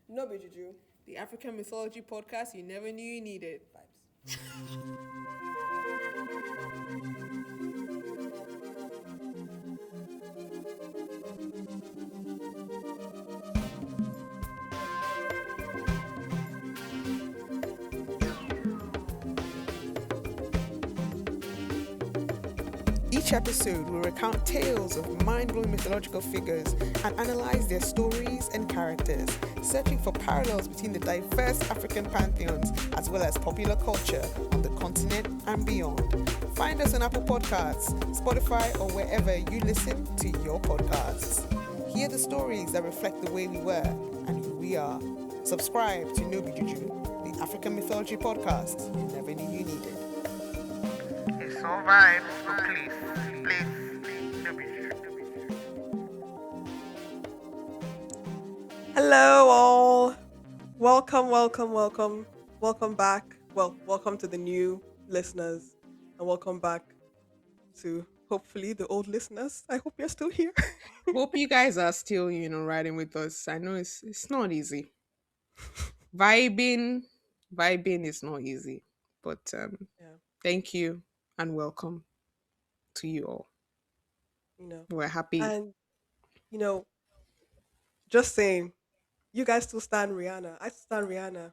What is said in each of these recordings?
No Be Juju. The African Mythology Podcast you never knew you needed. Vibes. Each episode will recount tales of mind-blowing mythological figures and analyze their stories and characters, searching for parallels between the diverse African pantheons as well as popular culture on the continent and beyond. Find us on Apple Podcasts, Spotify, or wherever you listen to your podcasts. Hear the stories that reflect the way we were and who we are. Subscribe to No Be Juju, the African Mythology Podcast you never knew you needed. It's all right, so please, no be juju. Hello, all. Welcome back. Well, welcome to the new listeners, and welcome back to hopefully the old listeners. I hope you're still here. Hope you guys are still, riding with us. I know it's not easy. Vibing, vibing is not easy. But Yeah, thank you and welcome to you all. you know, We're happy. and you know, just saying, you guys still stand Rihanna. I stand Rihanna.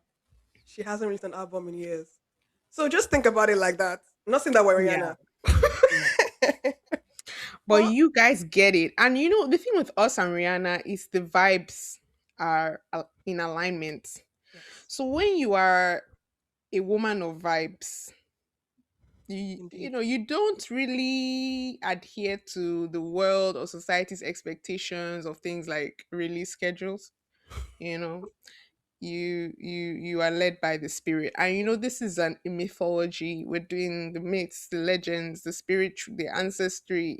She hasn't released an album in years, so just think about it like that. I'm not saying that we're Yeah. Rihanna. But But you guys get it. And the thing with us and Rihanna is the vibes are in alignment. yes, So when you are a woman of vibes, indeed, you don't really adhere to the world or society's expectations of things like release schedules. You know, you are led by the spirit, and this is a mythology. We're doing the myths, the legends, the spirit, the ancestry.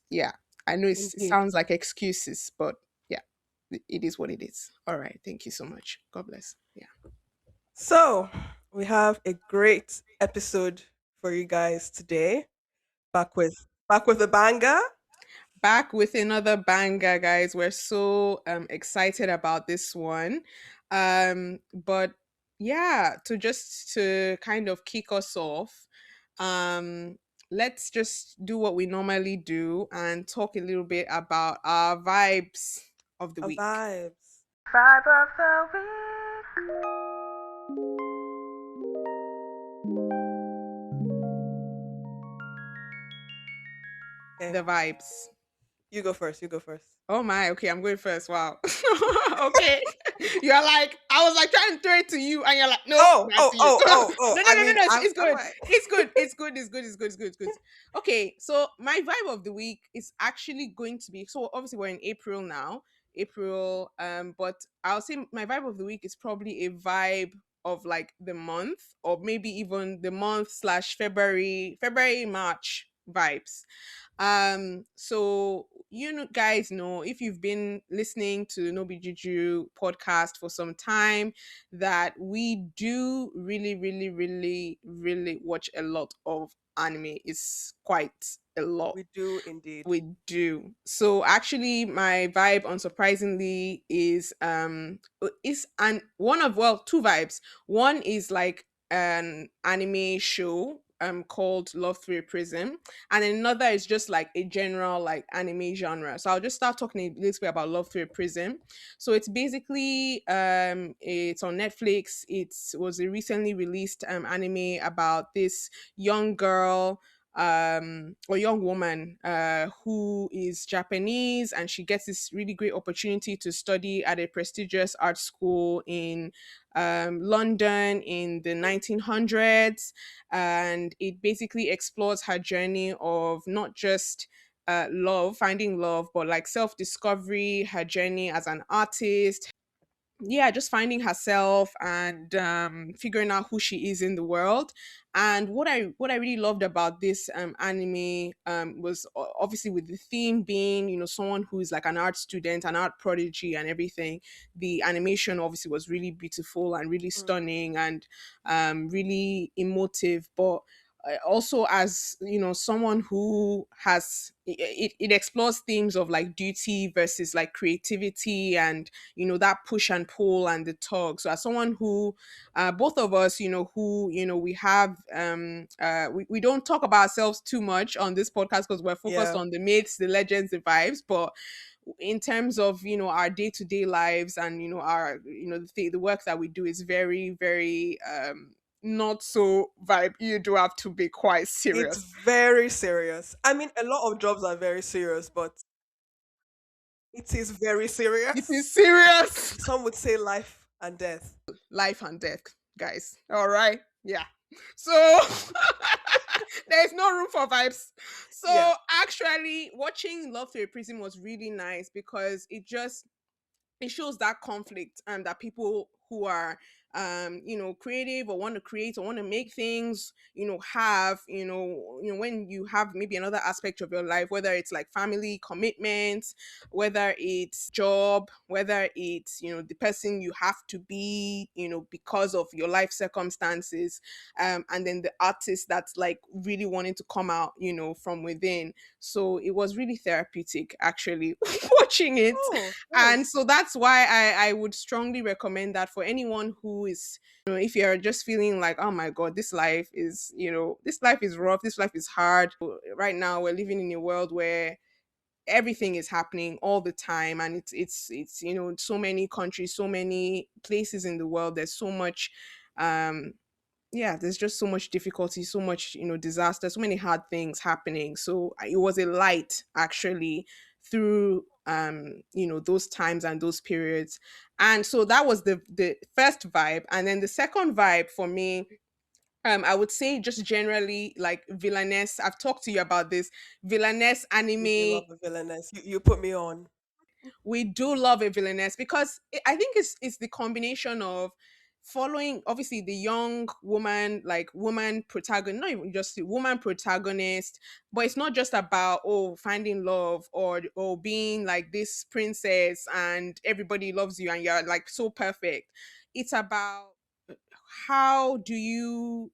Yeah. I know it indeed. sounds like excuses, but yeah, it is what it is. All right, thank you so much. God bless. Yeah. So, we have a great episode for you guys today. Back with a banger. Back with another banger, guys. We're so excited about this one. But yeah, to kind of kick us off, um let's just do what we normally do and talk a little bit about our vibes of the Our week. vibes. Vibe of the week. Okay. The vibes. You go first. You go first. Oh my, okay, I'm going first. Wow. Okay. You're like, I was like trying to throw it to you, and you're like, nope, Oh, that's oh, you. oh, oh, oh. No, no, I no, no, mean, no. It's, I'm it's good. like, It's good. It's good. It's good. It's good. It's good. It's good. It's good. Okay, so my vibe of the week is actually going to be, so obviously we're in April now. April, but I'll say my vibe of the week is probably a vibe of like the month, or maybe even the month slash February, March vibes. So guys know, if you've been listening to No Be Juju podcast for some time, that we do really, really, really, really watch a lot of anime. It's quite a lot. we do indeed. We do. So actually my vibe, unsurprisingly, is an one of, well, two vibes. One is like an anime show called Love Through a Prism, and another is just like a general like anime genre. So I'll just start talking a little bit about Love Through a Prism. So it's basically it's on Netflix. It was a recently released anime about this young girl, or young woman, who is Japanese, and she gets this really great opportunity to study at a prestigious art school in London in the 1900s. And it basically explores her journey of not just finding love, but like self discovery, her journey as an artist, yeah, just finding herself and figuring out who she is in the world. And what I really loved about this anime was obviously with the theme being, someone who is like an art student, an art prodigy, and everything. The animation obviously was really beautiful and really Mm. stunning and really emotive. But also as someone who has it explores themes of like duty versus like creativity, and that push and pull and the tug. So as someone who both of us, who we have we don't talk about ourselves too much on this podcast because we're focused Yeah. on the myths, the legends, the vibes, but in terms of our day-to-day lives, and our the work that we do is very, very not so vibe. You do have to be quite It's serious. very serious. I mean, a lot of jobs are very serious, but it is very It is serious. serious. Some would say life and death. Life and death, guys. All right. Yeah. So there's no room for vibes. Yeah. So actually watching Love Through a Prism was really nice because it shows that conflict, and that people who are creative or want to create or want to make things have when you have maybe another aspect of your life, whether it's like family commitments, whether it's job, whether it's the person you have to be because of your life circumstances, and then the artist that's like really wanting to come out from within. So it was really therapeutic actually watching it. Oh, And nice. so that's why I would strongly recommend that for anyone who is if you're just feeling like, oh my god, this life is rough, this life is hard. Right now we're living in a world where everything is happening all the time, and it's so many countries, so many places in the world, there's so much um yeah, there's just so much difficulty, so much disaster, so many hard things happening. So it was a light actually through those times and those periods. And so that was the first vibe. And then the second vibe for me, I would say just generally like villainess. I've talked to you about this villainess We do anime. love a villainess. You put me on. We do love a villainess because I think it's the combination of following obviously the young woman, like woman protagonist, not even just the woman protagonist, but it's not just about finding love or being like this princess and everybody loves you and you're like so perfect. It's about how do you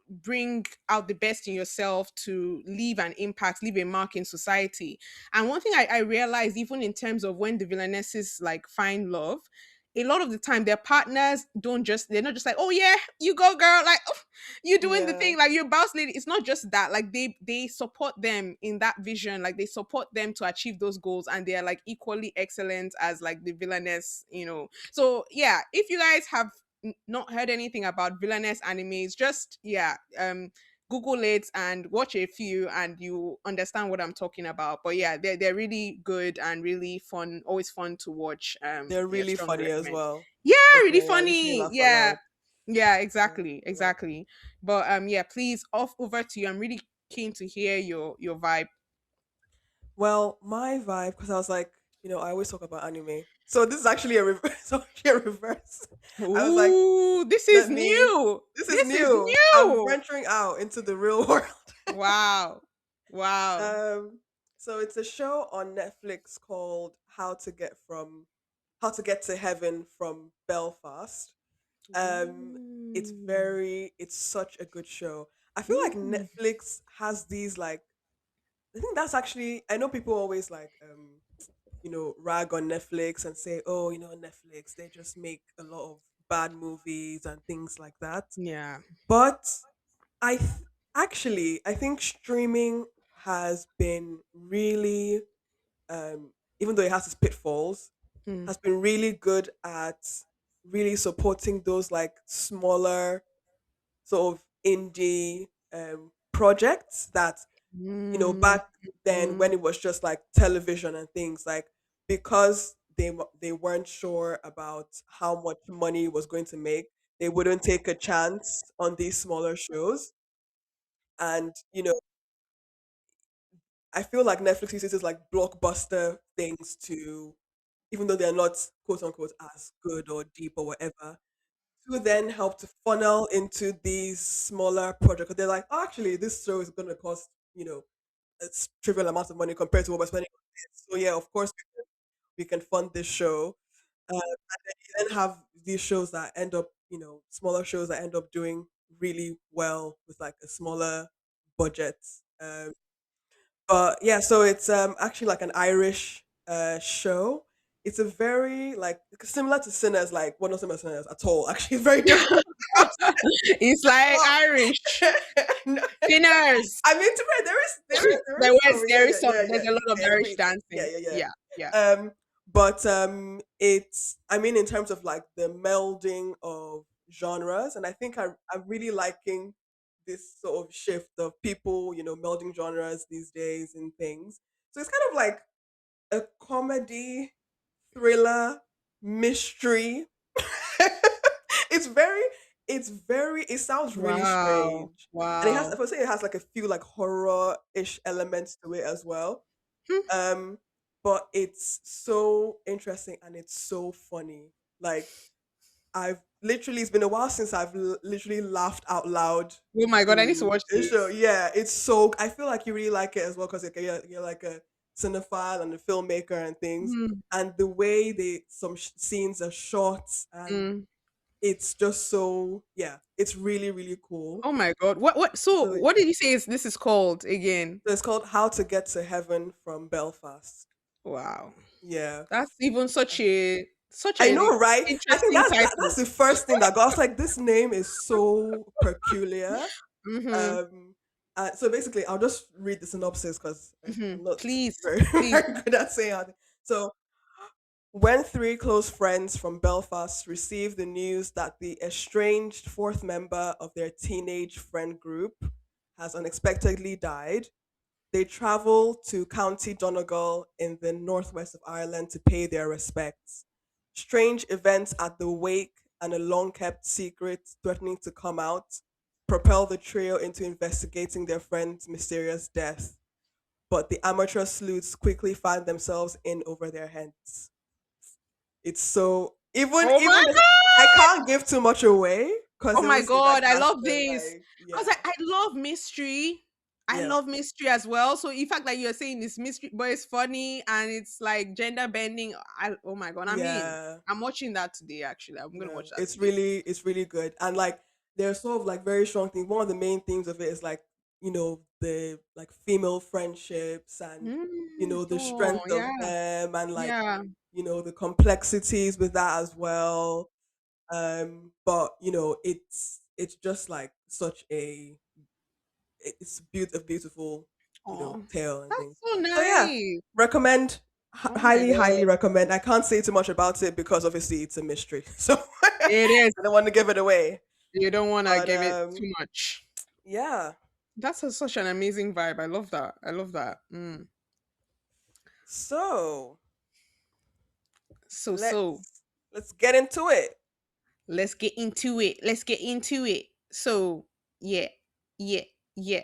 bring out the best in yourself to leave an impact, leave a mark in society. And one thing I realized, even in terms of when the villainesses like find love, a lot of the time their partners they're not just like, oh yeah, you go girl, like, oh, you doing the Yeah. thing, like you're boss lady. It's not just that, like they support them in that vision, like they support them to achieve those goals, and they're like equally excellent as like the villainess. So yeah, if you guys have not heard anything about villainous animes, just Google it and watch a few and you understand what I'm talking about. But yeah, they're really good and really fun, always fun to watch. They're Yeah, really strongly funny as recommend. well. Yeah, really Definitely. I literally funny. laugh a Yeah. lot. Yeah, Yeah. exactly. Yeah. Exactly. But yeah, please off over to you. I'm really keen to hear your vibe. Well, my vibe, because I was like, I always talk about anime. So this is actually a reverse. Actually a reverse. I was like, Ooh, this is let me. new. This is This is new. I'm new. venturing out into the real world. Wow. Wow. um, so it's a show on Netflix called How to Get to Heaven from Belfast. Um, Ooh. it's such a good show. I feel like Mm. Netflix has these like I think that's actually I know people always like rag on Netflix and say, "Oh, Netflix, they just make a lot of bad movies and things like that." Yeah. But I th- I think streaming has been really even though it has its pitfalls, Mm. has been really good at really supporting those like smaller sort of indie projects that Mm. back then when it was just like television and things like because they weren't sure about how much money it was going to make, they wouldn't take a chance on these smaller shows. And I feel like Netflix uses this like blockbuster things to, even though they're not quote unquote as good or deep or whatever, to then help to funnel into these smaller projects. 'Cause they're like, oh, actually, this show is going to cost, a trivial amount of money compared to what we're spending on this. So yeah, of course we can fund this show. And then you then have these shows that end up, smaller shows that end up doing really well with like a smaller budget. Um, but yeah, so it's actually like an Irish show. It's a very like similar to Sinners, like well not similar to Sinners at all. Actually, it's very different. It's like Irish No, sinners. I mean, to be fair, there There is was some, there is some yeah, there's a lot of yeah, Irish we, dancing. yeah. Yeah, yeah. But it's I mean, in terms of like the melding of genres, and I think I'm really liking this sort of shift of people, melding genres these days and things. So it's kind of like a comedy, thriller, mystery. it's it sounds really Wow. strange. And it has Wow. if I say it has like a few like horror-ish elements to it as well. Hmm. Um but it's so interesting and it's so funny. Like I've literally it's been a while since I've literally laughed out loud Oh my god, I need to to watch a show. this. Yeah, it's so I feel like you really like it as well because you're like a cinephile and a filmmaker and things. Mm, And the way some scenes are shot and mm. it's just so yeah, it's really really cool. Oh my god. What so So, what did you say this is called again? so it's called How to Get to Heaven from Belfast. Wow. Yeah. That's even such I a know, right? I think interesting that's title. the first thing that got. I was like, this name is so peculiar. Mm-hmm. Um, so basically, I'll just read the synopsis because Mm-hmm. I'm not Please, very, please. very good at saying how. So, when three close friends from Belfast receive the news that the estranged fourth member of their teenage friend group has unexpectedly died, they travel to County Donegal in the northwest of Ireland to pay their respects. Strange events at the wake and a long kept secret threatening to come out propel the trio into investigating their friend's mysterious death. But the amateur sleuths quickly find themselves in over their heads. It's so Oh my even I god! can't give too much away because Oh they my will say like god, I that's love the this. like Because yeah I love mystery. I yeah love mystery as well. So in fact that you're saying this mystery but it's funny and it's like gender bending. Oh my god. I mean, yeah. I'm watching that today actually. I'm gonna Yeah, watch that today. it's really good. And like there's sort of like very strong things. One of the main themes of it is like, the like female friendships and the Oh strength of yeah. them and like, Yeah. the complexities with that as well. But it's just like such a beautiful, Oh, tale and that's things. so So yeah, nice. recommend Oh my highly, highly god. recommend. I can't say too much about it because obviously it's a mystery. So It is. I don't want to give it away. You don't wanna But give it too much. yeah. That's such an amazing vibe. I love that. I love that. Mm. So So so let's get into it. let's get into it. Let's get into it. So yeah, yeah, yeah.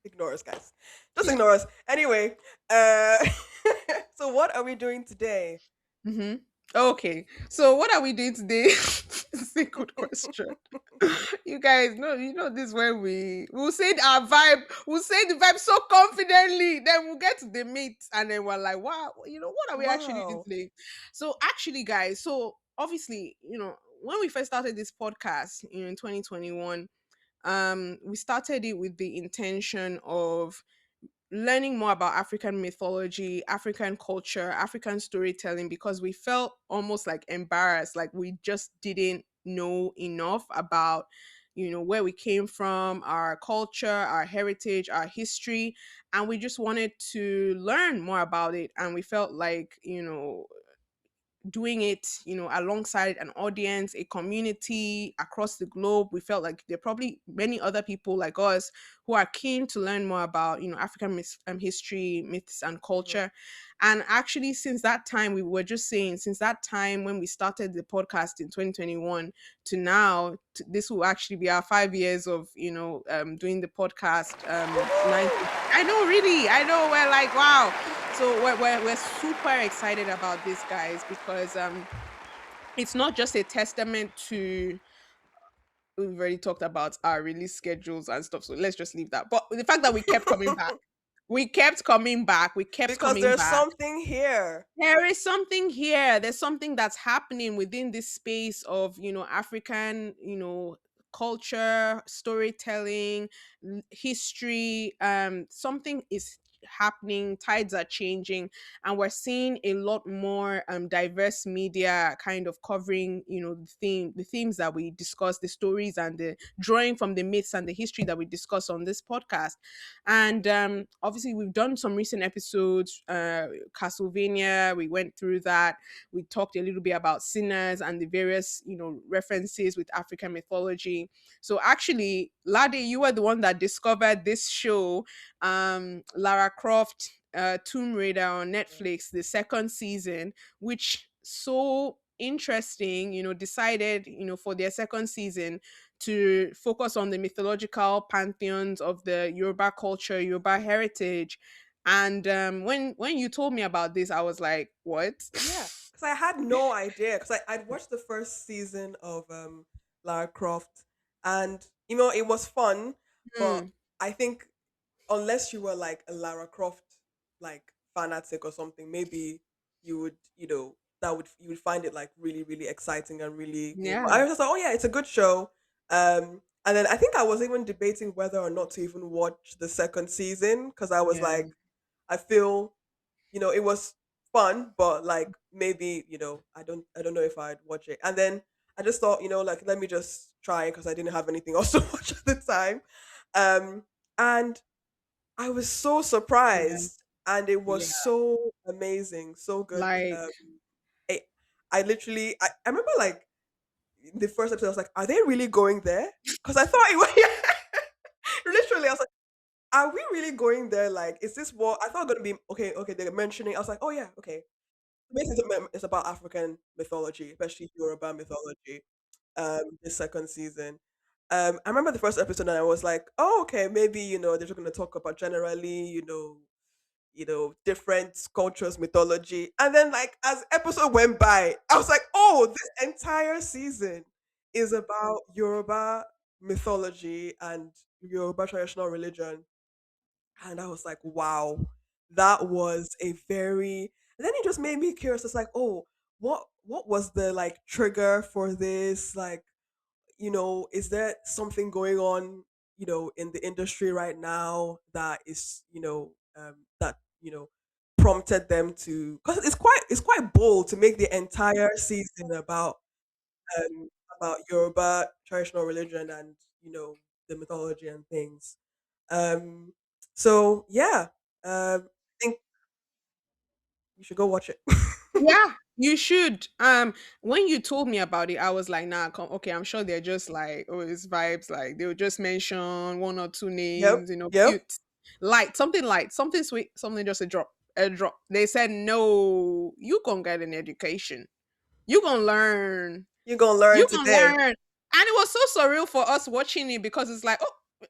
Ignore us, guys. Just Yeah. ignore us. Anyway, uh so what are we doing today? Mm-hmm. Okay. So what are we doing today? It's a good question. You guys know, this where we'll say our vibe, we'll say the vibe so confidently, then we'll get to the meat, and then we're like, wow, what are we actually doing Wow. today? So actually, guys, so obviously, when we first started this podcast, in 2021, we started it with the intention of learning more about African mythology, African culture, African storytelling because we felt almost like embarrassed, like we just didn't know enough about where we came from, our culture, our heritage, our history, and we just wanted to learn more about it, and we felt like doing it, alongside an audience, a community across the globe. We felt like there are probably many other people like us who are keen to learn more about, African history, myths, and Mhm. culture. And actually, since that time, we were just saying, since that time when we started the podcast in 2021 to now, this will actually be our 5 years of, doing the podcast. 90. I know, really. I know. We're like, wow. So we're super excited about this, guys, because it's not just a testament to, we've already talked about our release schedules and stuff, so let's just leave that. But the fact that we kept coming back, We kept coming back. We kept because coming there's back. something here. There is something here. There's something that's happening within this space of, African, culture, storytelling, history. Something is happening, tides are changing, and we're seeing a lot more diverse media kind of covering, the themes that we discuss, the stories and the drawing from the myths and the history that we discuss on this podcast. And obviously, we've done some recent episodes. Castlevania, we went through that. We talked a little bit about sinners and the various, references with African mythology. So actually, Lade, you were the one that discovered this show, Lara Croft, Tomb Raider on Netflix, the second season, which so interesting, decided, for their second season to focus on the mythological pantheons of the Yoruba culture, Yoruba heritage. And when you told me about this, I was like, "What?" Yeah, because I had no idea. Because I'd watched the first season of Lara Croft, and it was fun, but Hmm. I think unless you were like a Lara Croft like fanatic or something, maybe you would, that would you would find it like really, really exciting and really good. But I Yeah, was just like, oh yeah, it's a good show. And then I think I was even debating whether or not to even watch the second season because I was yeah, like, I feel, it was fun, but like maybe, I don't know if I'd watch it. And then I just thought, like let me just try because I didn't have anything else to watch at the time. And I was so yeah. surprised, and it was Yeah. so amazing, so good. Like, I, I literally, I remember like the first episode, I was like, "Are they really going there?" Because I thought it was literally. I was like, "Are we really going there? Like, is this what I thought going to be?" Okay, okay, they're mentioning. I was like, "Oh yeah, okay." Basically, it's about African mythology, especially Yoruba mythology. The second season. I remember the first episode, and I was like, "Oh, okay, maybe they're just going to talk about generally, different cultures, mythology." And then, like, as episode went by, I was like, "Oh, this entire season is about Yoruba mythology and Yoruba traditional religion." And I was like, "Wow, that was a very." And then it just made me curious. It's like, "Oh, what was the like trigger for this? Like, is there something going on, in the industry right now that is, that, prompted them to, because it's quite bold to make the entire season um Yoruba traditional religion and, the mythology and things. Um so yeah, I think you should go watch it. yeah, you should. When you told me about it, I was like, nah, okay, I'm sure they're just like, oh, it's vibes. Like they'll just mention one or two Yep, names, yep. cute, light, something sweet, something just a drop. They said, no, you gonna get an education. You gonna learn. You're gonna You learn gonna today. learn. And it was so surreal for us watching it because it's like, oh, oh,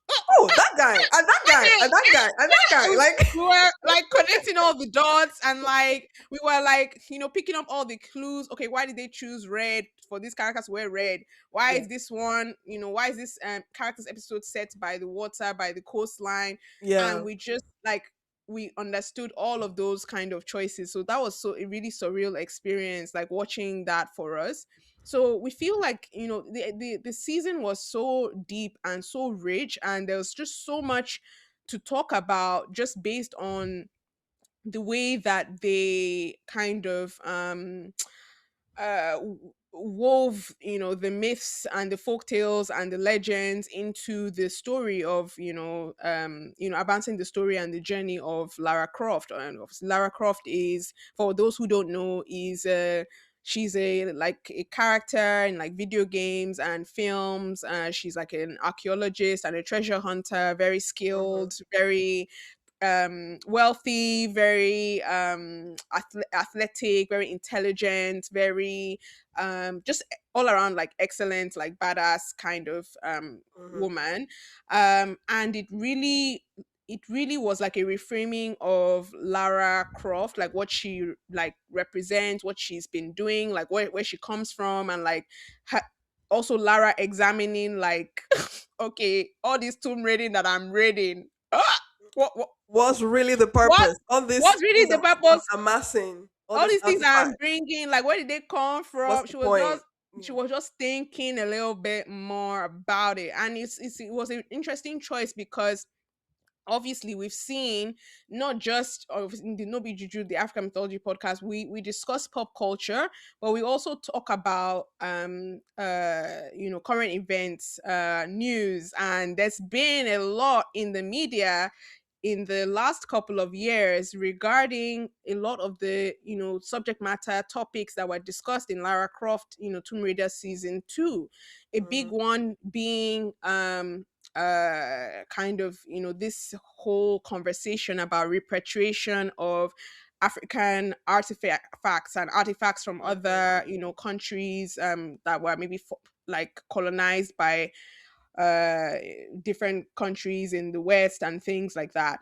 oh, Oh, that guy, and that guy, and that guy, and that guy. Like, we were like connecting all the dots and like we were like picking up all the clues. Okay, why did they choose red for these characters to wear red? Why yeah, is this one, why is this characters episode set by the water, by the coastline? And yeah. we just like we understood all of those kind of choices. So that was so a really surreal experience, like watching that for us. So we feel like the season was so deep and so rich, and there was just so much to talk about just based on the way that they kind of wove the myths and the folk tales and the legends into the story of advancing the story and the journey of Lara Croft. And obviously Lara Croft is, for those who don't know, is she's a character in like video games and films. She's like an archaeologist and a treasure hunter, very Hmm. skilled, very wealthy, very athletic, very intelligent, very just all around like excellent, like badass kind of Hmm. woman. And it really was like a reframing of Lara Croft, like what she like represents, what she's been doing, like where she comes from, and like also Lara examining like okay, all this tomb raiding that I'm raiding, what What's really the What purpose? All these what's really things the I'm purpose? amassing, all All these these things I'm artifacts. bringing, like where did they come What's from? the point? She Mm. was just thinking a little bit more about it, and it was an interesting choice because obviously we've seen not just in the No Be Juju, the African Mythology Podcast, we discuss pop culture, but we also talk about current events, news, and there's been a lot in the media in the last couple of years regarding a lot of the subject matter topics that were discussed in Lara Croft, Tomb Raider season 2. A big Mhm. one being kind of this whole conversation about repatriation of African artifacts and artifacts from Mhm. other countries that were maybe like colonized by different countries in the West and things like that.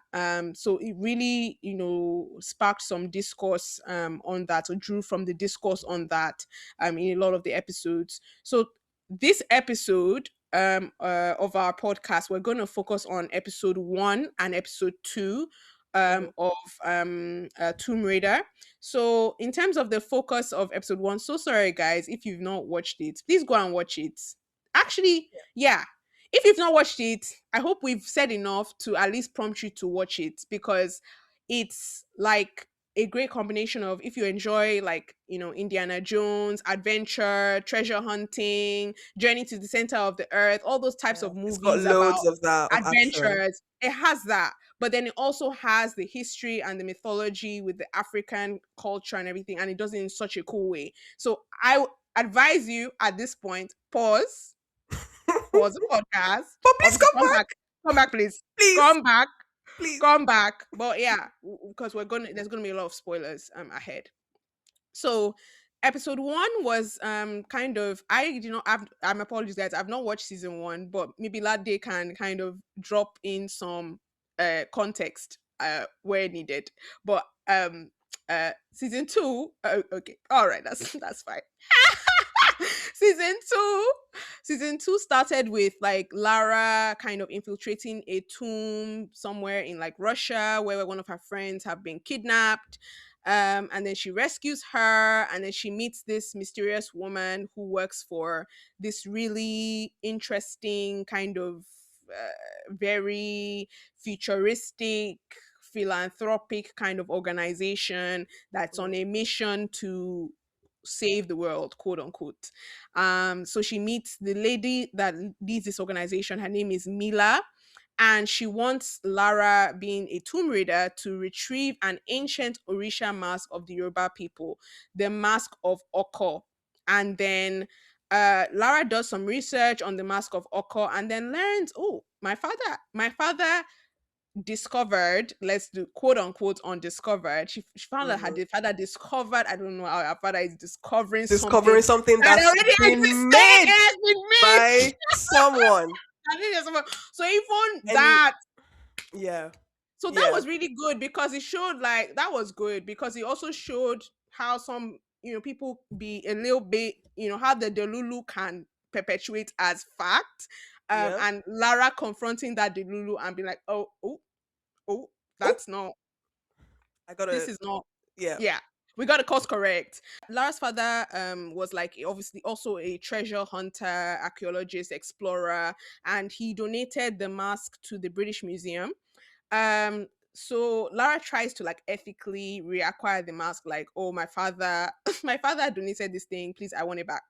So it really, sparked some discourse on that, or drew from the discourse on that in a lot of the episodes. So this episode of our podcast, we're going to focus on episode 1 and episode 2 Mhm. of Tomb Raider. So in terms of the focus of episode 1, so sorry guys if you've not watched it, please go and watch it. Actually, yeah, if you've not watched it, I hope we've said enough to at least prompt you to watch it, because it's like a great combination of, if you enjoy like Indiana Jones, adventure, treasure hunting, journey to the center of the earth, all those types Yeah. of It's got movies about loads of that of action. adventures, it has that. But then it also has the history and the mythology with the African culture and everything, and it does it in such a cool way. So advise you at this point, pause the podcast. But please Obviously, come back. come back, please, Please. come back, Please. come back. But yeah, because there's gonna be a lot of spoilers ahead. So episode 1 was kind of, I did not have, I'm apologies guys, I've not watched season 1, but maybe that day can kind of drop in some context where needed. But season 2, okay, all right, that's fine. season 2 season 2 started with like Lara kind of infiltrating a tomb somewhere in like Russia, where one of her friends have been kidnapped. And then she rescues her, and then she meets this mysterious woman who works for this really interesting kind of very futuristic philanthropic kind of organization that's on Mm. a mission to save the world, quote unquote. So she meets the lady that leads this organization. Her name is Mila, and she wants Lara, being a tomb raider, to retrieve an ancient Orisha mask of the Yoruba people, the mask of Oko. And then Lara does some research on the mask of Oko, and then learns, oh, my father discovered, let's do quote unquote undiscovered. She found that Mhm. her father discovered, I don't know how her father is discovering something Discovering something that that's already been existed. made It has been made. by someone. I think so even And you, that, yeah, so that yeah, was really good, because it showed, like, that was good because it also showed how some people be a little bit, how the delulu can perpetuate as fact. yeah. And Lara confronting that delulu and be like, oh, Oh, that's not, I this gotta, is not, yeah, yeah, we got the course correct. Lara's father was like obviously also a treasure hunter, archaeologist, explorer, and he donated the mask to the British Museum. So Lara tries to like ethically reacquire the mask, like, oh, my father my father donated this thing, please, I want it back.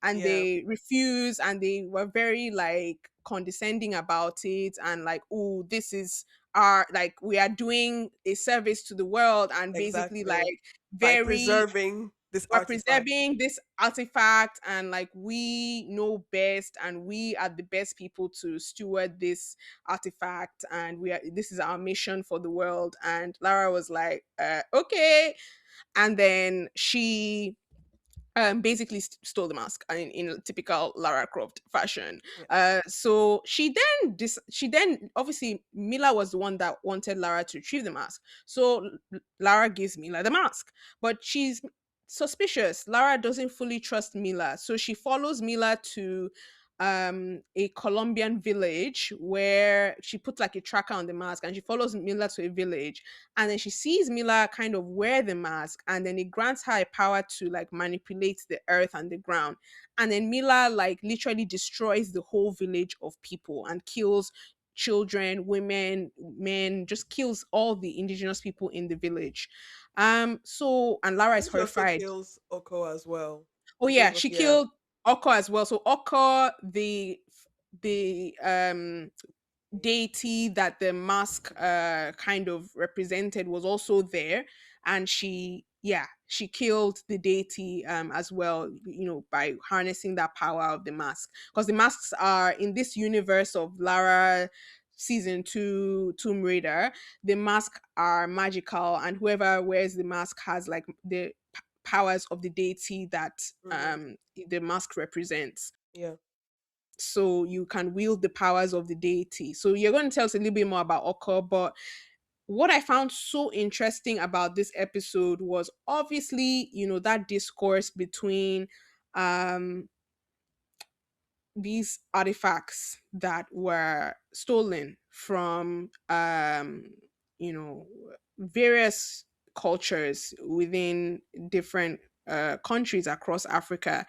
And yeah, they refuse, and they were very like condescending about it, and like, oh, this is our, like, we are doing a service to the world, and basically like exactly. By very, preserving this we're artifact. preserving this artifact, and like we know best, and we are the best people to steward this artifact, and this is our mission for the world. And Lara was like, okay. And then she basically stole the mask in typical Lara Croft fashion. Yeah, So she then obviously Mila was the one that wanted Lara to retrieve the mask. So Lara gives Mila the mask, but she's suspicious. Lara doesn't fully trust Mila, so she follows Mila to a Colombian village where she put like a tracker on the mask and she follows Mila to a village, and then she sees Mila kind of wear the mask, and then it grants her a power to like manipulate the earth and the ground. And then Mila like literally destroys the whole village of people and kills children, women, men, just kills all the indigenous people in the village. So and Lara I is think she also horrified. kills Oko as well. Oh In terms yeah, of she yeah. killed Oko as well. So Oko, the deity that the mask kind of represented, was also there, and she killed the deity as well, by harnessing that power of the mask, because the masks are in this universe of Lara season 2 Tomb Raider. The masks are magical, and whoever wears the mask has like the powers of the deity that Hmm. the mask represents, Yeah. so you can wield the powers of the deity. So you're going to tell us a little bit more about Oko, but what I found so interesting about this episode was obviously, that discourse between um these artifacts that were stolen from you know various cultures within different countries across Africa,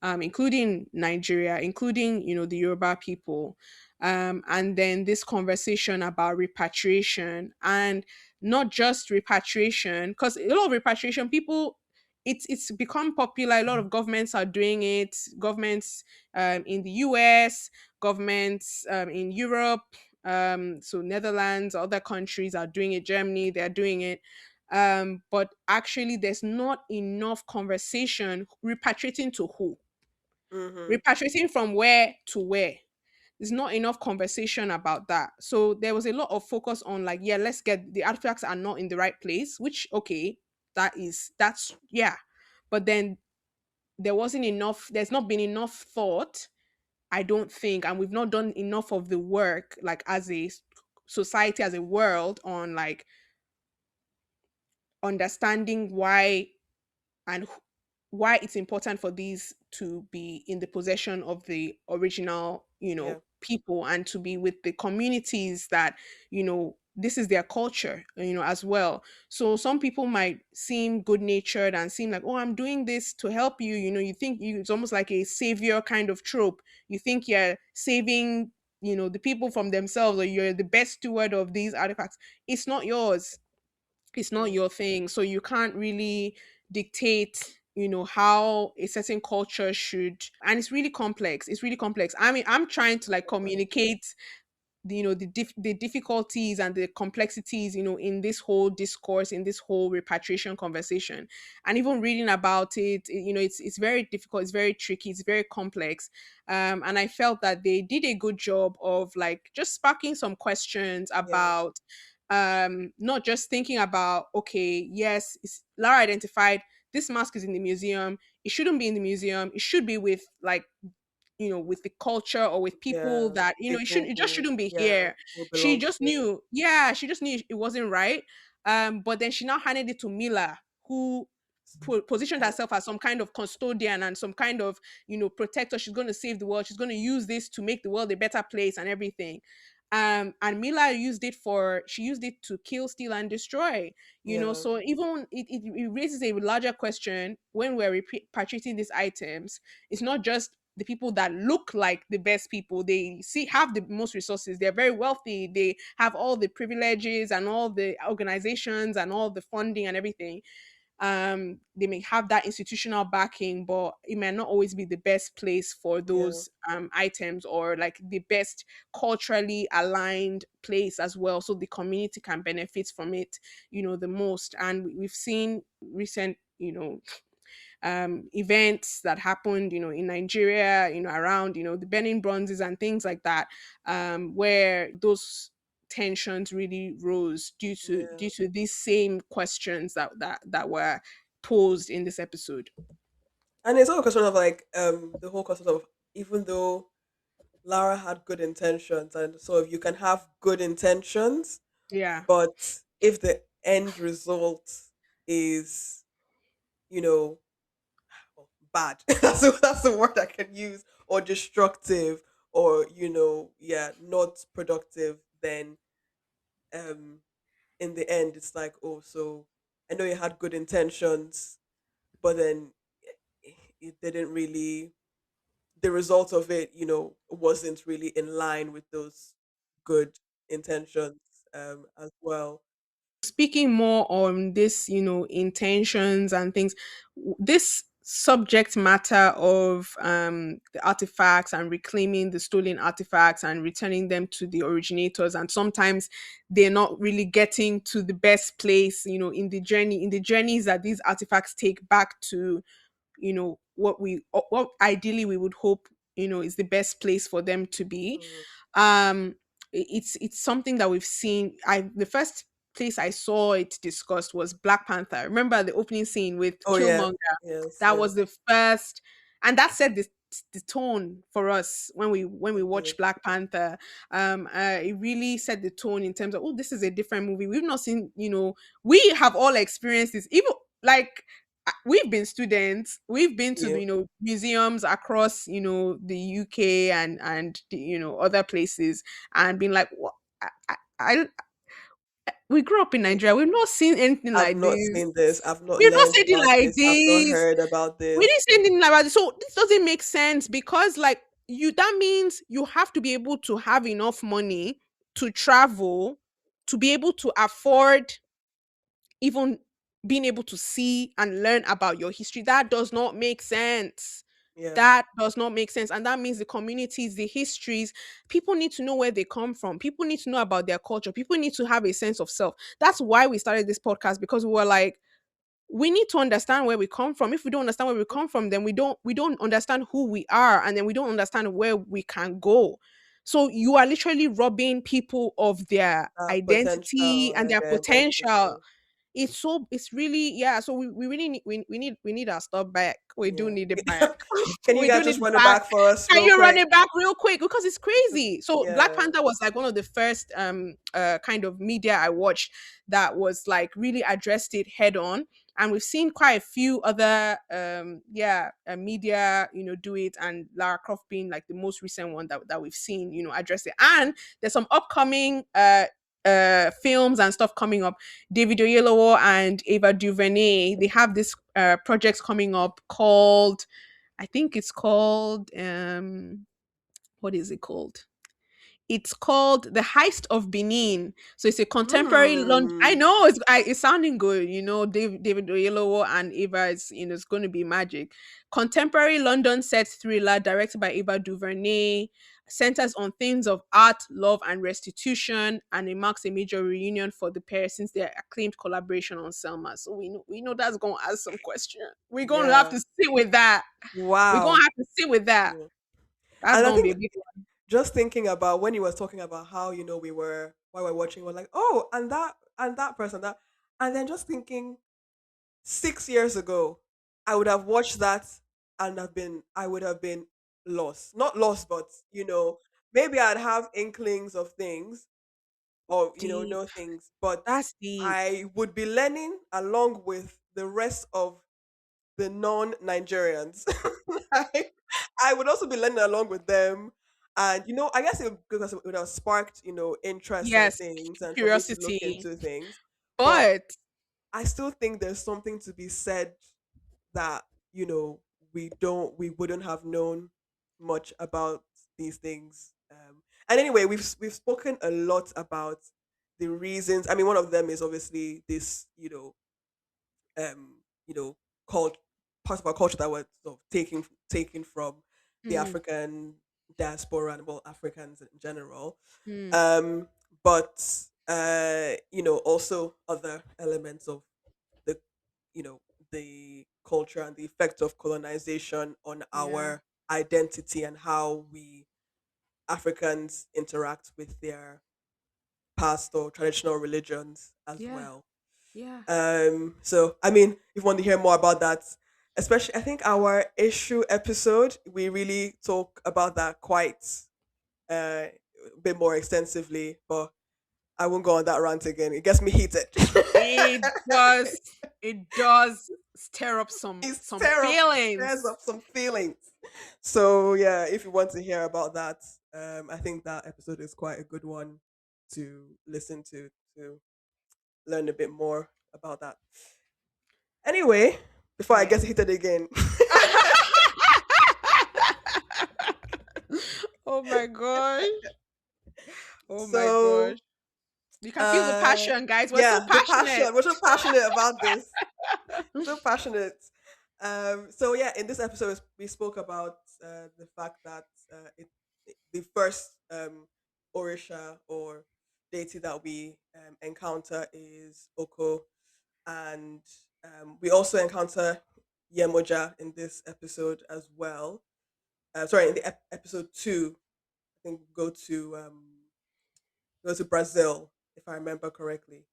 including Nigeria, including the Yoruba people, and then this conversation about repatriation, and not just repatriation, because a lot of repatriation people, it's become popular. A lot of governments are doing it. Governments in the US, governments in Europe, so Netherlands, other countries are doing it. Germany, they're doing it. But actually, there's not enough conversation. Repatriating to who? Hmm. Repatriating from where to where? There's not enough conversation about that. So there was a lot of focus on like, yeah, let's get the artifacts are not in the right place, which okay, that's yeah. But then there's not been enough thought, I don't think, and we've not done enough of the work, like as a society, as a world, on like understanding why and why it's important for these to be in the possession of the original, Yeah. people, and to be with the communities that, this is their culture, as well. So some people might seem good natured and seem like, oh, I'm doing this to help you. You think it's almost like a savior kind of trope. You think you're saving, the people from themselves, or you're the best steward of these artifacts. It's not yours, it's not Mm. your thing, so you can't really dictate, how a certain culture should. And it's really complex. I mean, I'm trying to like Okay. communicate the difficulties and the complexities, in this whole discourse, in this whole repatriation conversation. And even reading about it, it's very difficult, it's very tricky, it's very complex. And I felt that they did a good job of like just sparking some questions Yeah. about, not just thinking about, okay, yes, Lara identified this mask is in the museum, it shouldn't be in the museum, it should be with like, with the culture, or with people Yeah. that, People it just who shouldn't be yeah here. who She belong just here. knew, yeah, she just knew it wasn't right. But then she now handed it to Mila, who positioned herself as some kind of custodian and some kind of, protector. She's going to save the world, she's going to use this to make the world a better place and everything. And Mila she used it to kill, steal, and destroy. Yeah. So even it raises a larger question when we're repatriating these items. It's not just the people that look like the best people, they have the most resources, they're very wealthy, they have all the privileges and all the organizations and all the funding and everything. They may have that institutional backing, but it may not always be the best place for Yeah. those items, or like the best culturally aligned place as well, so the community can benefit from it, the most. And we've seen recent, events that happened, in Nigeria, around, the burning bronzes and things like that, where those tensions really rose Yeah. due to these same questions that were posed in this episode. And it's all a question of like the whole concept of, even though Lara had good intentions, and so you can have good intentions, Yeah, but if the end result is, you know, bad, that's the word I can use, or destructive or yeah, not productive, then um in the end it's like, oh, so I know you had good intentions, but then it didn't really, the result of it, wasn't really in line with those good intentions as well. Speaking more on this, intentions and things, this subject matter of the artifacts and reclaiming the stolen artifacts and returning them to the originators, and sometimes they're not really getting to the best place, in the journeys that these artifacts take back to, what ideally we would hope, is the best place for them to be. Mm. It's something that we've seen. I The first place I saw it discussed was Black Panther. Remember the opening scene with Oh yeah, Killmonger? yes, That was yes, the first, and that set the tone for us when we it watched did. Black Panther. It really set the tone in terms of, oh, this is a different movie. We've not seen, we have all experienced this, even like we've been students, we've been to, Yeah, museums across, the UK and other places, and been like, what? I We grew up in Nigeria. We've not seen anything I've like not this. seen this. I've not We've not learned seen anything about like this. I've not this. heard about We this. didn't see anything like this. So this doesn't make sense, because like that means you have to be able to have enough money to travel, to be able to afford even being able to see and learn about your history. That does not make sense. Yeah, That does not make sense. And that means the communities, the histories, people need to know where they come from. People need to know about their culture. People need to have a sense of self. That's why we started this podcast, because we were like, we need to understand where we come from. If we don't understand where we come from, then we don't understand who we are, and then we don't understand where we can go. So you are literally robbing people of their identity potential and and their their potential. identity. It's really, yeah, so we really need, we need our stuff back. We do Yeah. need it back. Can you We do guys need just it run it back. back for us Can real you run quick? it back real quick, because it's crazy? So Black Yeah. Panther was like one of the first kind of media I watched that was like really addressed it head on. And we've seen quite a few other media, do it, and Lara Croft being like the most recent one that we've seen, address it. And there's some upcoming films and stuff coming up. David Oyelowo and Ava DuVernay, they have this project coming up called, I think it's called, what is it called? It's called The Heist of Benin. So it's a contemporary London. I Mm. know it's sounding good. David Oyelowo and Ava is, it's going to be magic. Contemporary London set thriller directed by Ava DuVernay, centers on themes of art, love, and restitution, and it marks a major reunion for the pair since their acclaimed collaboration on Selma. So we know that's going to ask some question. We're going to have Yeah. to sit with that. We're going to Wow. have to sit with that. Yeah. That's And I going to be think a big just thinking about when he was talking about how, we were, while we're watching, we're like, oh, and that person, that, and then just thinking 6 years ago, I would have watched that and I would have been lost. Not lost, but, maybe I'd have inklings of things, or, deep. know things, but That's deep. I would be learning along with the rest of the non-Nigerians. Like, I would also be learning along with them. And I guess because it would have sparked, interest in Yes, things and for me to look curiosity. into things. But But I still think there's something to be said that, we wouldn't have known much about these things. And anyway, we've spoken a lot about the reasons. I mean, one of them is obviously this, um, called part of our culture that we're sort of taking from the mm, African diaspora and, well, Africans in general. mm, Um, but also other elements of the you know the culture and the effect of colonization on yeah, our identity and how we Africans interact with their past or traditional religions as yeah, well. yeah, So I mean, if you want to hear more about that, especially I think our issue episode, we really talk about that quite a bit more extensively. But I won't go on that rant again. It gets me heated. It does. It does stir up It's some terrible. Stirs feelings. up some feelings. So yeah, if you want to hear about that, I think that episode is quite a good one to listen to learn a bit more about that. Anyway, before I Yeah. get heated again, Oh my gosh. Oh my so gosh. You can feel the passion, guys. We're so yeah, the passion. passionate. We're so passionate about this. So passionate. So yeah, in this episode, we spoke about the fact that the first Orisha or deity that we encounter is Oko, and we also encounter Yemoja in this episode as well. Sorry, in the episode two, I think go to Brazil if I remember correctly.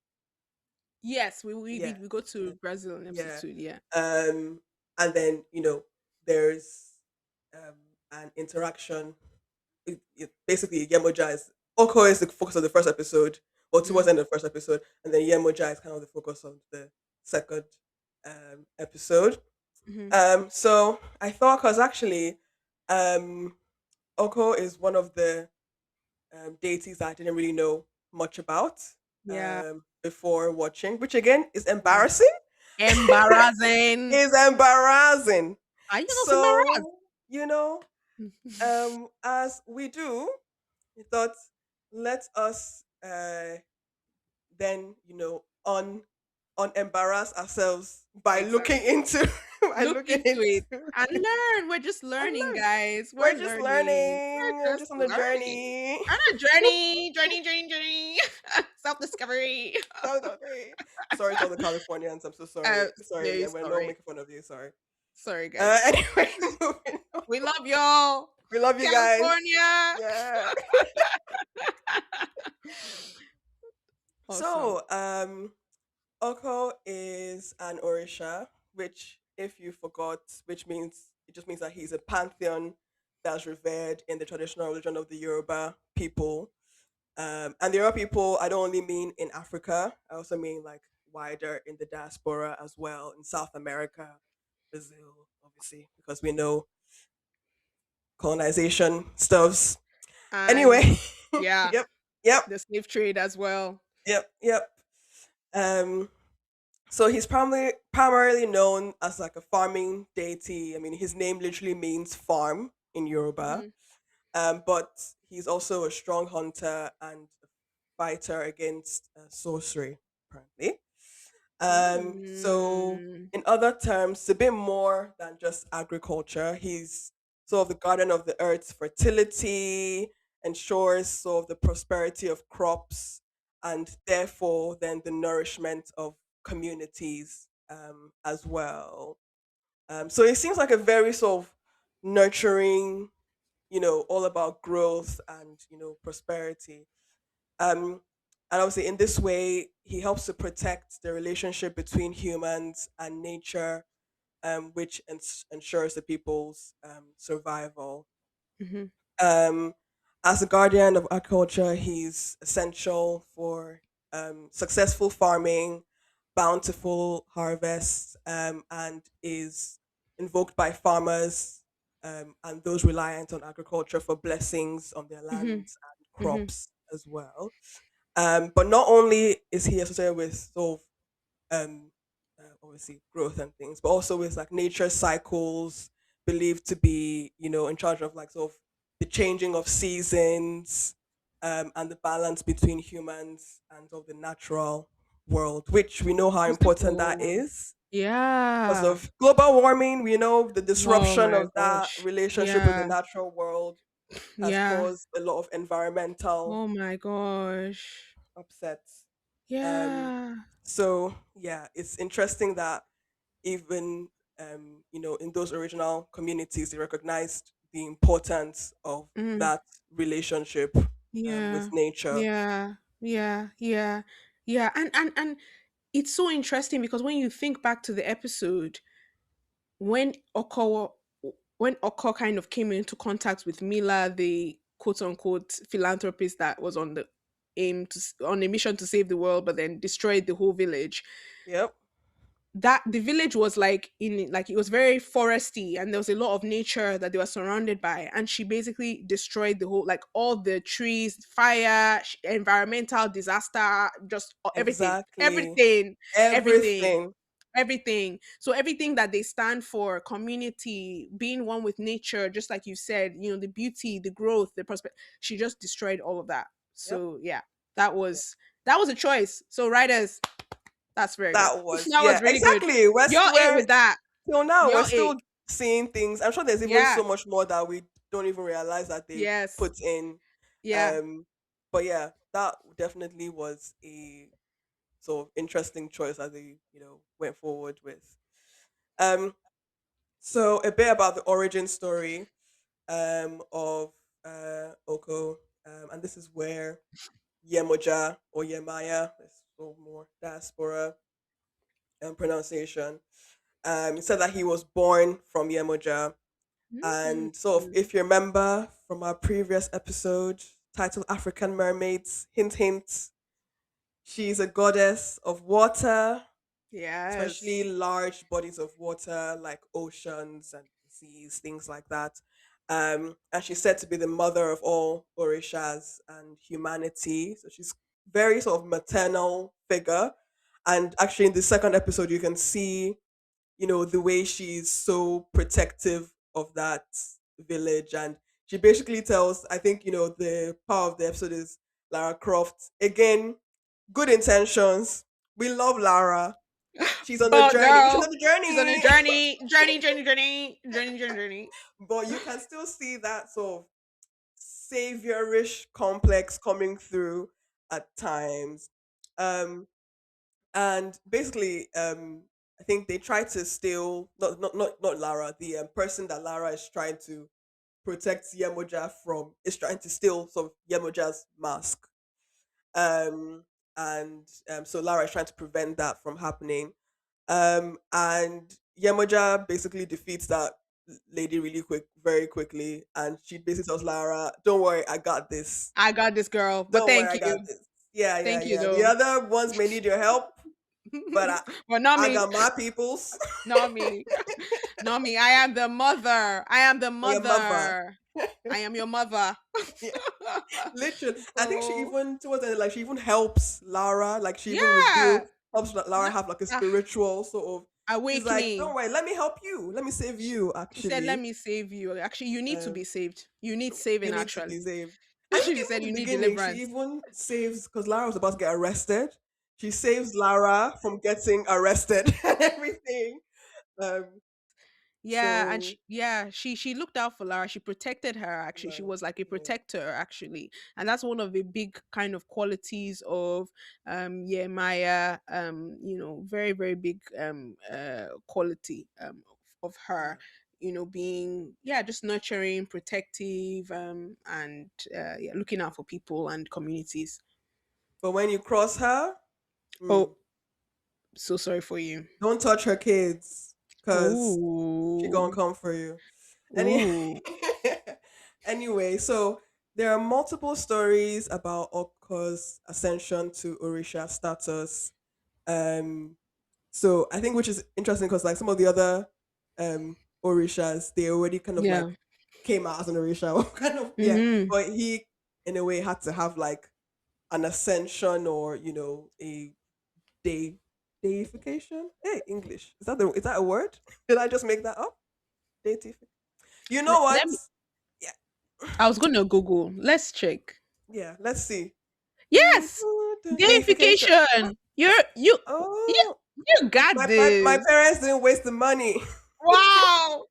Yes, we Yeah, we go to Brazil in episode yeah. 2. Yeah. And then there's um an interaction. Basically, Yemoja is Oko is the focus of the first episode, or towards Mm, the end of the first episode, and then Yemoja is kind of the focus of the second episode. hmm. So I thought, because actually, um, Oko is one of the deities that I didn't really know much about Yeah. before watching, which again is Yeah. embarrassing. Embarrassing. Is embarrassing. Are you not embarrassed? So, as we do, we thought, let us then, unembarrass ourselves by looking Exactly. into by Look looking into into it and learn. We're just and learning, learn. guys. We're We're just learning. learning. We're We're just just on the learning. journey. On a journey, journey. Self discovery. So, okay. Sorry to all the Californians. I'm so sorry. Sorry. So Yeah, we're not sorry. making fun of you. Sorry. Sorry, guys. Anyway, moving on. We love y'all. We love you guys. California. Yeah. Awesome. So, Oko is an Orisha, which, if you forgot, which means it just means that he's a pantheon that's revered in the traditional religion of the Yoruba people. And the Yoruba people, I don't only mean in Africa, I also mean like wider in the diaspora as well, in South America, Brazil, obviously, because we know colonization stuffs. And Anyway, yeah, yep, yep, the slave trade as well. yep. Um, So he's primarily known as like a farming deity. I mean, his name literally means farm in Yoruba. Mhm. But he's also a strong hunter and fighter against sorcery, apparently. So Mm. in other terms, it's a bit more than just agriculture. He's sort of the guardian of the earth's fertility, ensures sort of the prosperity of crops, and therefore then the nourishment of communities as well. So it seems like a very sort of nurturing, all about growth and prosperity. Um, and obviously, in this way, he helps to protect the relationship between humans and nature, which ensures the people's survival. Mhm. Um, as a guardian of agriculture, he's essential for successful farming, bountiful harvests, and is invoked by farmers and those reliant on agriculture for blessings on their Mhm. lands and Mhm. crops as well. But not only is he associated with sort of obviously growth and things, but also with like nature cycles, believed to be in charge of like sort of the changing of seasons, and the balance between humans and sort of the natural world, which we know how important that Physical. is because Yeah. of global warming. We know the Oh disruption my of that gosh. relationship with the Yeah. natural world has Yeah. caused a lot of environmental Oh my gosh. upsets. Um, Yeah. so yeah, it's interesting that even in those original communities, they recognized the importance of Mm. that relationship with Yeah. nature. Yeah. Yeah. Yeah. Yeah. And it's so interesting because when you think back to the episode, when Oko when Oko kind of came into contact with Mila, the quote unquote philanthropist that was on the aim on a mission to save the world, but then destroyed the whole village. Yep. That the village was like in like it was very foresty, and there was a lot of nature that they were surrounded by, and she basically destroyed the whole, like all the trees, fire, environmental disaster, just everything, Exactly. everything, everything, Everything. everything. So everything that they stand for, community, being one with nature, just like you said, the beauty, the growth, the prospect, she just destroyed all of that. Yep. So yeah, that was a choice. So writers, that's very good. That was, That yeah, was really good. exactly. You're A We're with that. till now we're You're A. still seeing things. I'm sure there's even Yeah. so much more that we don't even realize that they Yes. put in. Yeah. Um, but yeah, that definitely was a sort of interesting choice that they went forward with. Um, so a bit about the origin story of Oko, and this is where Yemoja or Yemaya, there's sort of more diaspora pronunciation. He said that he was born from Yemoja. And so, Mm. if you remember from our previous episode titled African Mermaids, hint, hint, she's a goddess of water, especially Yes. large bodies of water like oceans and seas, things like that. And she's said to be the mother of all Orishas and humanity. So she's very sort of maternal figure. And actually, in the second episode, you can see the way she's so protective of that village. And she basically tells, I think, the power of the episode is Lara Croft. Again, good intentions. We love Lara. She's on the But journey. She's girl, on the she's on a journey. journey. But you can still see that sort of saviorish complex coming through at times. Um, and basically, I think they try to steal not Lara, the person that Lara is trying to protect Yemoja from is trying to steal some of Yemoja's mask. Um, and so Lara is trying to prevent that from happening. And Yemoja basically defeats that lady really very quickly, and she basically tells Lara, "Don't worry, I got this. I got this, girl. But Don't worry, thank I got you. this." Yeah, yeah, Thank you yeah. The though. other ones may need your help, but But not I me. got my peoples. Not me. Not me. I am the mother. I am the Your mother. mother. I am your mother. Yeah, literally. I think she So even towards the end, like she even helps Lara. Like she even yeah. reveals helps Lara No, have like a ah, spiritual sort of. She's like, "Don't awakening. worry, let me help you. Let me save you." She said, "Let Actually, me save you. Actually, you need to be um, saved. You need saving. you need to Actually," be saved. I think she even said, in "You the need beginning, she deliverance." even saves because Lara was about to get arrested. She saves Lara from getting arrested and everything. Um, Yeah, and so she looked out for Lara. She protected her. Actually, she Lara, was like a yeah. protector. Actually, and that's one of the big kind of qualities of yeah, Maya. Very very big quality of her. Yeah. Being, yeah, just nurturing, protective, and yeah, looking out for people and communities. But when you cross her, mm, Oh, so sorry for you. don't touch her kids, cause she gonna Ooh, come for you. Any ooh, anyway, so there are multiple stories about Oka's ascension to Orisha status. Um, so I think which is interesting because like some of the other Orishas, they already kind of yeah. like came out as an Orisha, or kind of yeah. Mm-hmm. But he, in a way, had to have like an ascension or a day deification. Hey, English is that a word? Did I just make that up? Deification. You know Let what? me. Yeah, I was gonna Google. Let's check. yeah. Let's see. Yes, Deification. gamification. You Oh, you got my this. parents didn't waste the money. Wow.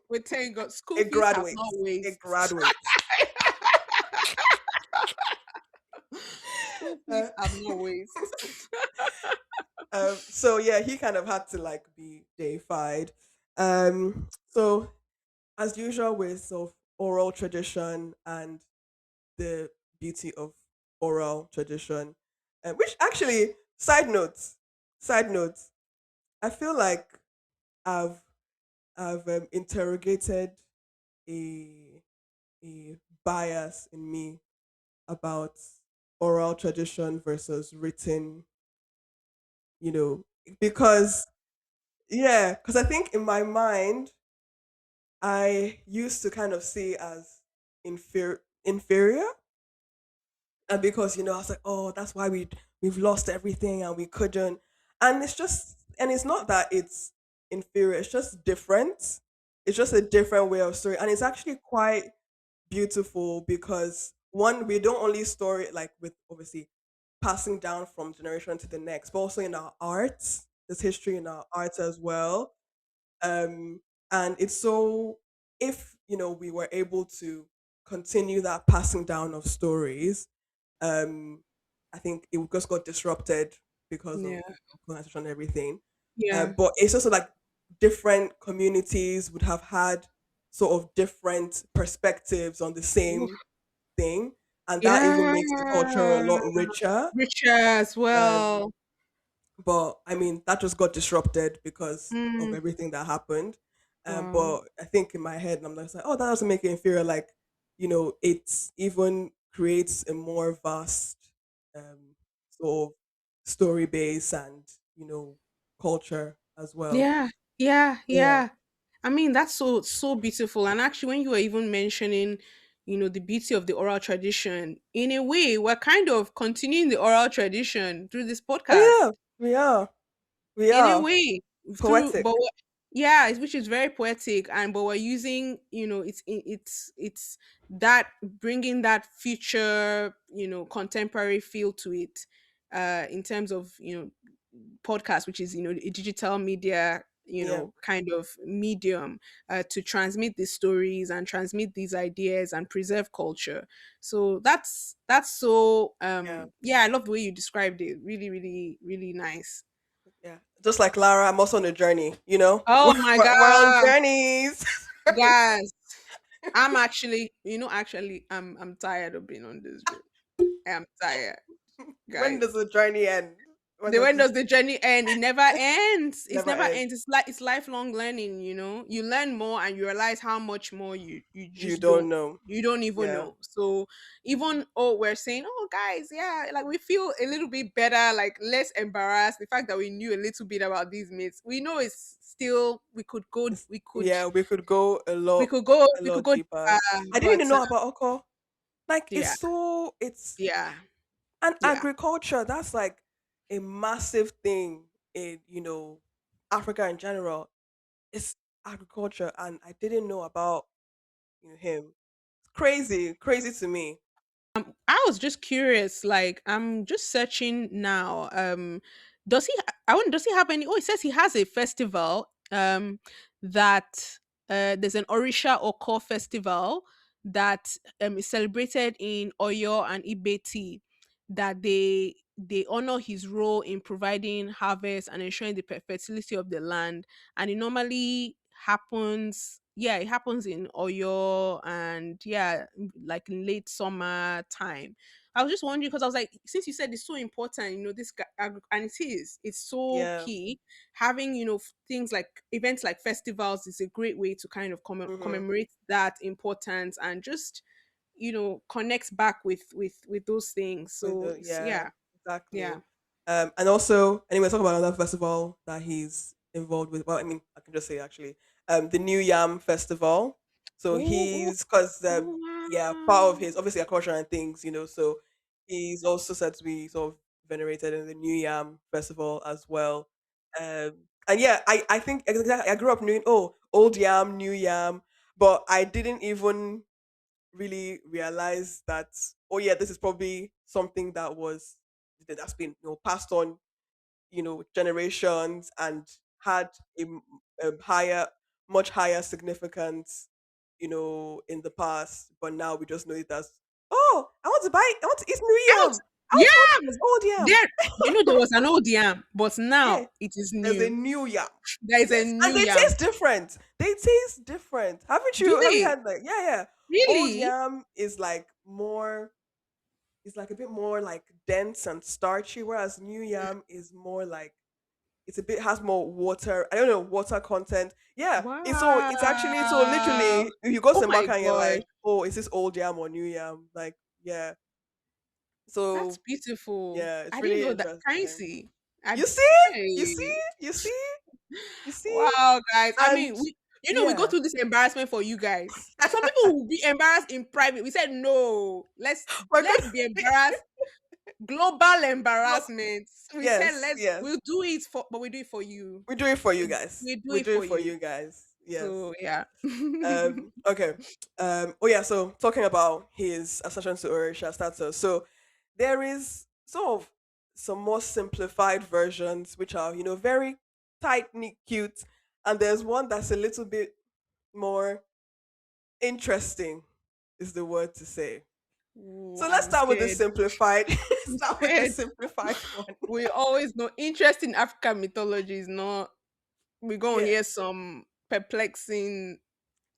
We thank God. School It fees have not graduates. It waste. graduates. School Uh, fees have not waste. so yeah, he kind of had to like be deified. So as usual with sort of oral tradition and the beauty of oral tradition, which actually, side notes, I feel like I've I've interrogated a a bias in me about oral tradition versus written, you know, because yeah, because I think in my mind I used to kind of see it as inferior, and because I was like, oh, that's why we've lost everything and we couldn't, and it's not that it's inferior, it's just different. It's just a different way of story, and it's actually quite beautiful because one, we don't only store it like with obviously passing down from generation to the next, but also in our arts. There's history in our arts as well. um and it's so, if we were able to continue that passing down of stories, um I think it just got disrupted because of Yeah. colonization and everything. Yeah. But it's also like different communities would have had sort of different perspectives on the Oof. same thing, and that even Yeah. makes the culture a lot richer. Richer as um well. but I mean, that just got disrupted because of Mm. everything that happened. Wow. But I think in my head, I'm just like, oh, that doesn't make it inferior. Like, it even creates a more vast sort of story base and, culture as well. Yeah. Yeah. Yeah. Yeah. I mean, that's so beautiful. And actually, when you were even mentioning, the beauty of the oral tradition, in a way, we're kind of continuing the oral tradition through this Oh, yeah. podcast. We are. We In a are. way, through, Poetic. yeah, which is very poetic, and but we're using, it's that bringing that future, contemporary feel to it, in terms of podcast, which is a digital media, Yeah. kind of medium, to transmit these stories and transmit these ideas and preserve culture. So that's so, Yeah. yeah, I love the way you described it. Really, really, really nice. Yeah. Just like Lara, I'm also on a journey, you know? Oh my We're on god, journeys. guys! I'm actually, actually, I'm tired of being on this journey. I'm tired, When guys. does the journey end? When The does when this does the journey end? It never ends. It's never never end? ends. It's like it's lifelong learning. You learn more and you realize how much more you You just don't don't. know. You don't even Yeah. know. So even, we're saying, oh guys, yeah, like we feel a little bit better, like less embarrassed. The fact that we knew a little bit about these myths, we know it's still, Yeah, we could go we could go a we could lot go deeper. deeper, I didn't but even know about Oko. Like yeah, it's yeah, and yeah. agriculture, that's like a massive thing in, Africa in general. It's agriculture, and I didn't know about him. Crazy, crazy to me. I was just curious. Like, I'm just searching now. Does he? I wonder. Does he have any? Oh, it says he has a festival. That there's an Orisha Oko festival that is celebrated in Oyo and Ibeti. That they honor his role in providing harvest and ensuring the fertility of the land, and it normally happens. Yeah, it happens in Oyo, and yeah, like in late summer time. I was just wondering because I was like, since you said it's so important, and it's so Yeah. key. Having things like events like festivals is a great way to kind of Mm-hmm. commemorate that importance and just connect back with those things. With So the it's, yeah, yeah, exactly. yeah. And also, anyway, talk about another festival that he's involved with. Well, I mean, I can just say actually, the New Yam Festival. So Oh, he's because yeah, part of wow. his obviously a culture and things, so he's also said to be sort of venerated in the New Yam Festival as well. And yeah, I think exactly. I grew up knowing, oh, old yam, new yam, but I didn't even really realize that, oh yeah, this is probably something that's been passed on, generations, and had a higher, much higher significance, in the past, but now we just know it as, oh, I want to eat new Out. yam, I Yeah. want to go to this old yam. There, there was an old yam, but Yeah, now it is there's a new. new yam. There is a Yes, and new they yam. taste different. They taste different. Do Have you they had, like, yeah, yeah. Old really? yam is like more, it's like a bit more like dense and starchy, whereas new yam is more like, it's a bit, has more water. I don't know, water content. Yeah, it's actually, so Wow. literally, if you go to Oh the my market and you're gosh. like, oh, is this old yam or new yam? Like, yeah, That's So beautiful. yeah, it's I didn't really know that. Can you interesting. see? You I see? You see? hey. You see? You see? Wow, guys. I And mean, we go yeah. through this embarrassment for you guys. Some people will be embarrassed in private. We said no. We're Let's gonna be embarrassed. Global look. embarrassment. We said Yes, we'll yes. do it for, but we do it for you. We do it for you We, guys. we do We it do it for for you. you guys. Yes. So yeah. Okay. Oh yeah, so talking about his ascension to Orisha status. So there is sort of some more simplified versions which are, very tight, neat, cute. And there's one that's a little bit more interesting is the word to say. Ooh, So let's I'm start with the scared. simplified I'm start with the scared. simplified one. We always know interest in African mythology is not. We're gonna Yeah, hear some perplexing.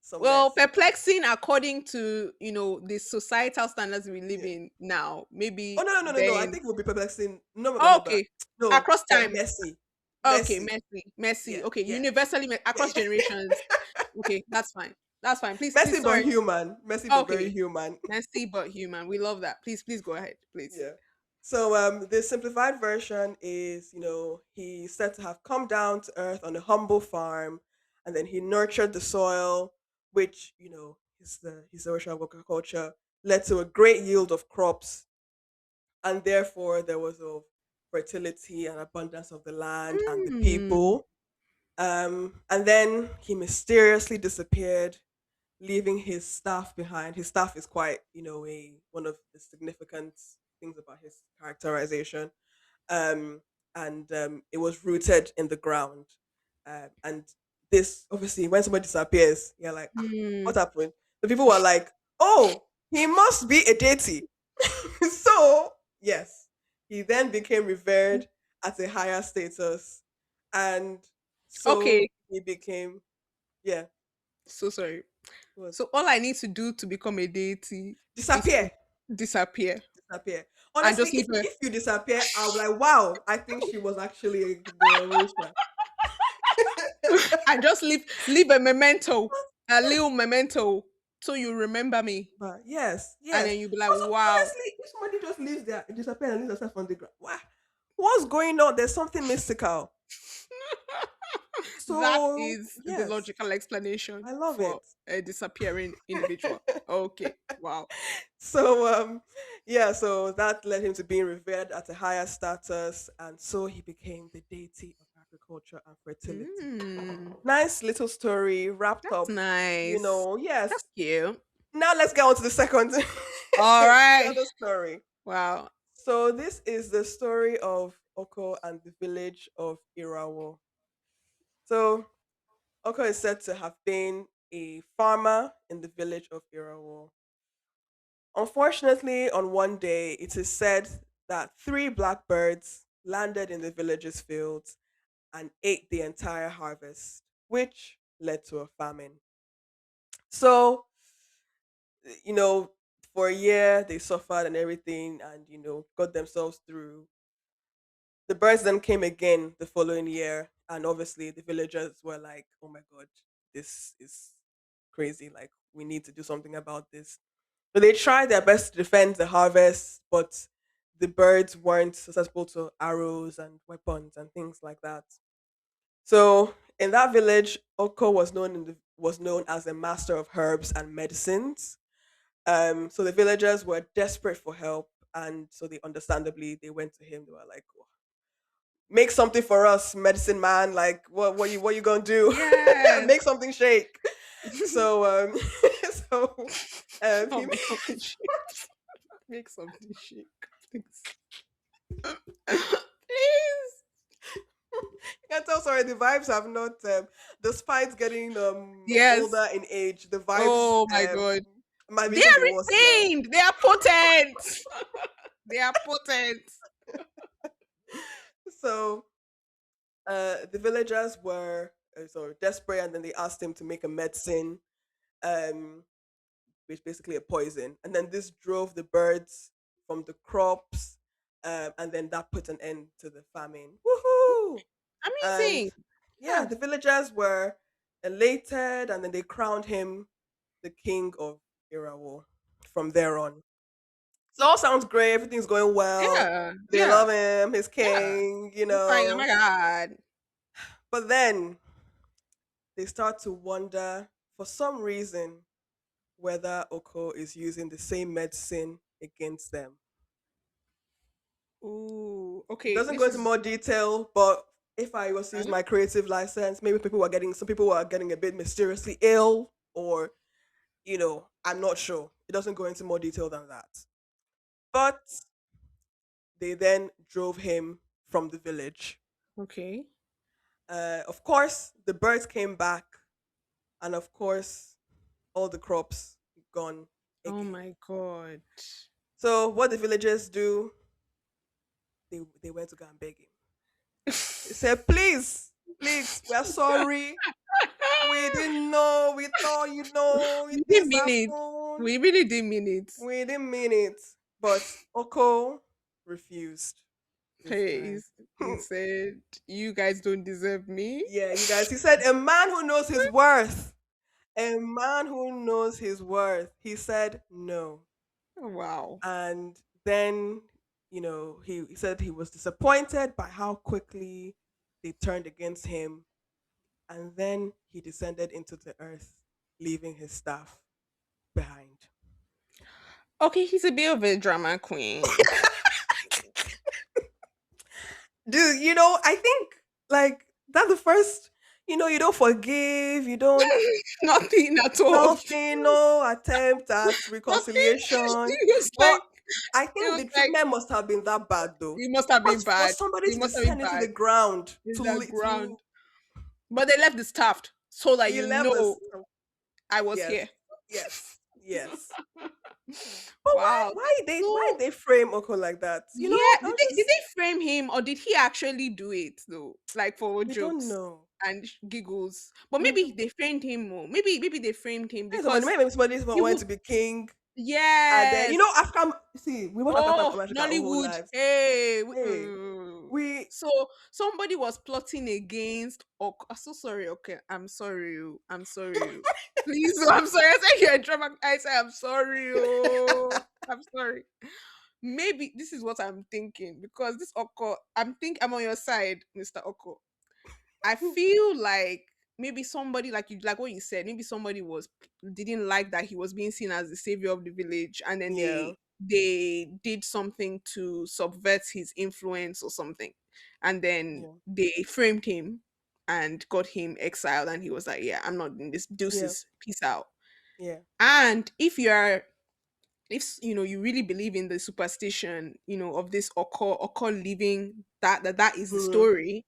some Well, mess. perplexing according to the societal standards we live Yeah. in now. Oh Maybe no, no, no, no, no. I then. think it would be perplexing. No, no, Oh, no, but okay, no, across but time. messy. Okay, Messy. messy, messy. Yeah, Okay, yeah. universally Yeah. across generations. Okay, that's fine. That's fine. Please, please, Messy but sorry. human. Messy but very Okay, human. messy but human. We love that. Please, please go ahead, please. Yeah. So the simplified version is, he's said to have come down to earth on a humble farm, and then he nurtured the soil, which, his original agriculture led to a great yield of crops, and therefore there was a fertility and abundance of the land and the Mm. people. And then he mysteriously disappeared, leaving his staff behind. His staff is quite, a one of the significant things about his characterization. Um, and it was rooted in the ground. And this obviously, when somebody disappears, you're like, what Mm. happened? The people were like, oh, he must be a deity. So yes, he then became revered at a higher status, and so Okay, he became, yeah, so sorry. what, So all I need to do to become a deity is to disappear, disappear disappear. and Honestly, just if leave her. if you disappear, I'll be like, wow, I think she was actually the Orisha. And just leave a memento, a little memento, so you remember me, But yes, and yes. then you'll be like, Also, wow, honestly, if somebody just leaves there, disappear and leaves herself on the ground, what's going on? There's something mystical. that So is the yes, logical explanation I love for it. a disappearing individual. Okay, wow. So yeah, so that led him to being revered at a higher status, and so he became the deity of agriculture and fertility. Mm, Nice little story wrapped that's up. nice. Yes. That's cute. Now let's get on to the second All the right. other story. Wow. So this is the story of Oko and the village of Irawo. So Oko is said to have been a farmer in the village of Irawo. Unfortunately, on one day, it is said that three blackbirds landed in the village's fields and ate the entire harvest, which led to a famine. So, you know, for a year they suffered and everything and, got themselves through. The birds then came again the following year, and obviously the villagers were like, oh my God, this is crazy. Like, we need to do something about this. So they tried their best to defend the harvest, but the birds weren't susceptible to arrows and weapons and things like that. So in that village, Oko was known as a master of herbs and medicines. So the villagers were desperate for help, and so they understandably they went to him. They were like, "Oh, make something for us, medicine man. Like, what you gonna do? Yes. Make something shake." So so Oh, he make something shake. Make something shake. Please. Please. you can tell. Sorry, the vibes have not. Despite getting Yes. older in age, the vibes Oh my god. might be They hitting are the worst now. retained. They are potent. They are potent. So the villagers were so desperate, and then they asked him to make a medicine, um, which is basically a poison, and then this drove the birds from the crops, and then that put an end to the famine. Woohoo! And Amazing. yeah, Yeah. the villagers were elated, and then they crowned him the king of Irawo from there on. So all sounds great. Everything's going well. Yeah, They yeah, love him. He's yeah. king. It's like, oh my god. But then they start to wonder, for some reason, whether Oko is using the same medicine against them. Ooh, It okay. doesn't go This into is more detail, but if I was to use fun. my creative license, maybe some people are getting a bit mysteriously ill, or I'm not sure. It doesn't go into more detail than that. But they then drove him from the village. Okay. Of course, the birds came back, and of course, all the crops gone Oh again. my god. So what the villagers do, they went to go and beg him. They said, "Please, please, we are sorry. We didn't know. We thought We didn't this mean it. happened. We really didn't mean it. We didn't mean it." But Oko refused this Hey, time. he said, "You guys don't deserve me." Yeah, you guys. He said, "A man who knows his worth. A man who knows his worth." He said no. Wow. And then, he said he was disappointed by how quickly they turned against him. And then he descended into the earth, leaving his staff behind. Okay, he's a bit of a drama queen. Dude, I think like that's the first, you don't forgive, you don't Nothing at all. nothing, no attempt at Nothing. reconciliation. It was But like I it think was the like treatment must have been that bad though. it must have been Because for bad. somebody It to must have been descend into bad the ground in to the ground. to But they left the staff so that he you left us. know I was Yes, here. yes, yes. But why Wow. why they why So they frame Oko like that? yeah, I'm did just they frame him or did he actually do it though? Like for we don't jokes know. and giggles. But We maybe don't they framed him more. Maybe they framed him because maybe somebody he wanted would to be king. And then yes. African see, we watch African Oh, Mythology our whole Nollywood. lives. Hey. Hey, we So somebody was plotting against. Oh, I'm so sorry. Okay, I'm sorry. I'm sorry. Please, I'm sorry. I said you're a drama. I said I'm sorry. Oh, I'm sorry. Maybe this is what I'm thinking because this Oko. I'm on your side, Mr. Oko. I feel like maybe somebody like you like what you said, maybe somebody was didn't like that he was being seen as the savior of the village and then yeah, they did something to subvert his influence or something. And then yeah, they framed him and got him exiled and he was like, yeah, I'm not in this yeah, deuces, peace out. yeah. And if you really believe in the superstition of this occur living that is the Hmm. story,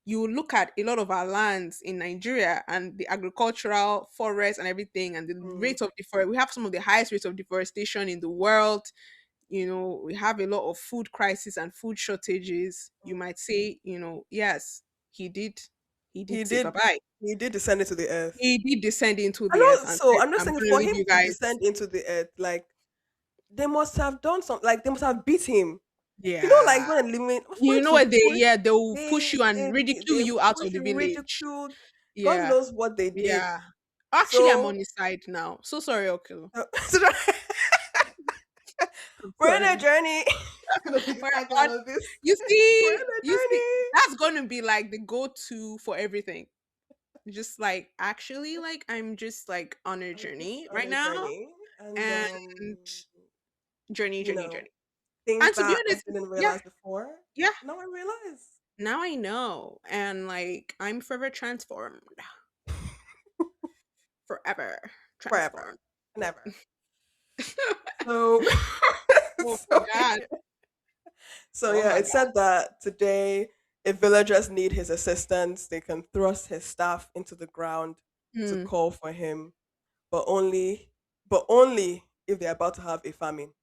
you look at a lot of our lands in Nigeria and the agricultural forest and everything and the Hmm. rate of deforest. We have some of the highest rates of deforestation in the world. We have a lot of food crisis and food shortages. You might say, yes, he did he He did say bye did bye. he did descend into the earth. He did descend into I the earth know. and So said, I'm just I'm saying, gonna for leave him you to guys. descend into the earth, like they must have done something. Like they must have beat him. Like Yeah. when limit for You him know to what they push, yeah, they will push they you and they ridicule they you out of push the village. ridiculed. God Yeah. knows what they did. Yeah. Actually, I'm So on his side now. So sorry, Okilo. so I'm we're in a sorry. journey. No, you We're can't on, tell us this. We're in a you see, journey. that's gonna be like the go-to for everything. Just like actually, like I'm just like on a I'm just journey on right a now. journey, and And journey, you journey, know journey. things And to be that I honest, didn't yeah, realize before. yeah. Now I realize Now I know. And like I'm forever transformed. Forever forever, transformed. never. So, Oh my so, god. so Oh yeah, my it god. said that today, if villagers need his assistance, they can thrust his staff into the ground to Hmm. call for him, but only if they're about to have a famine.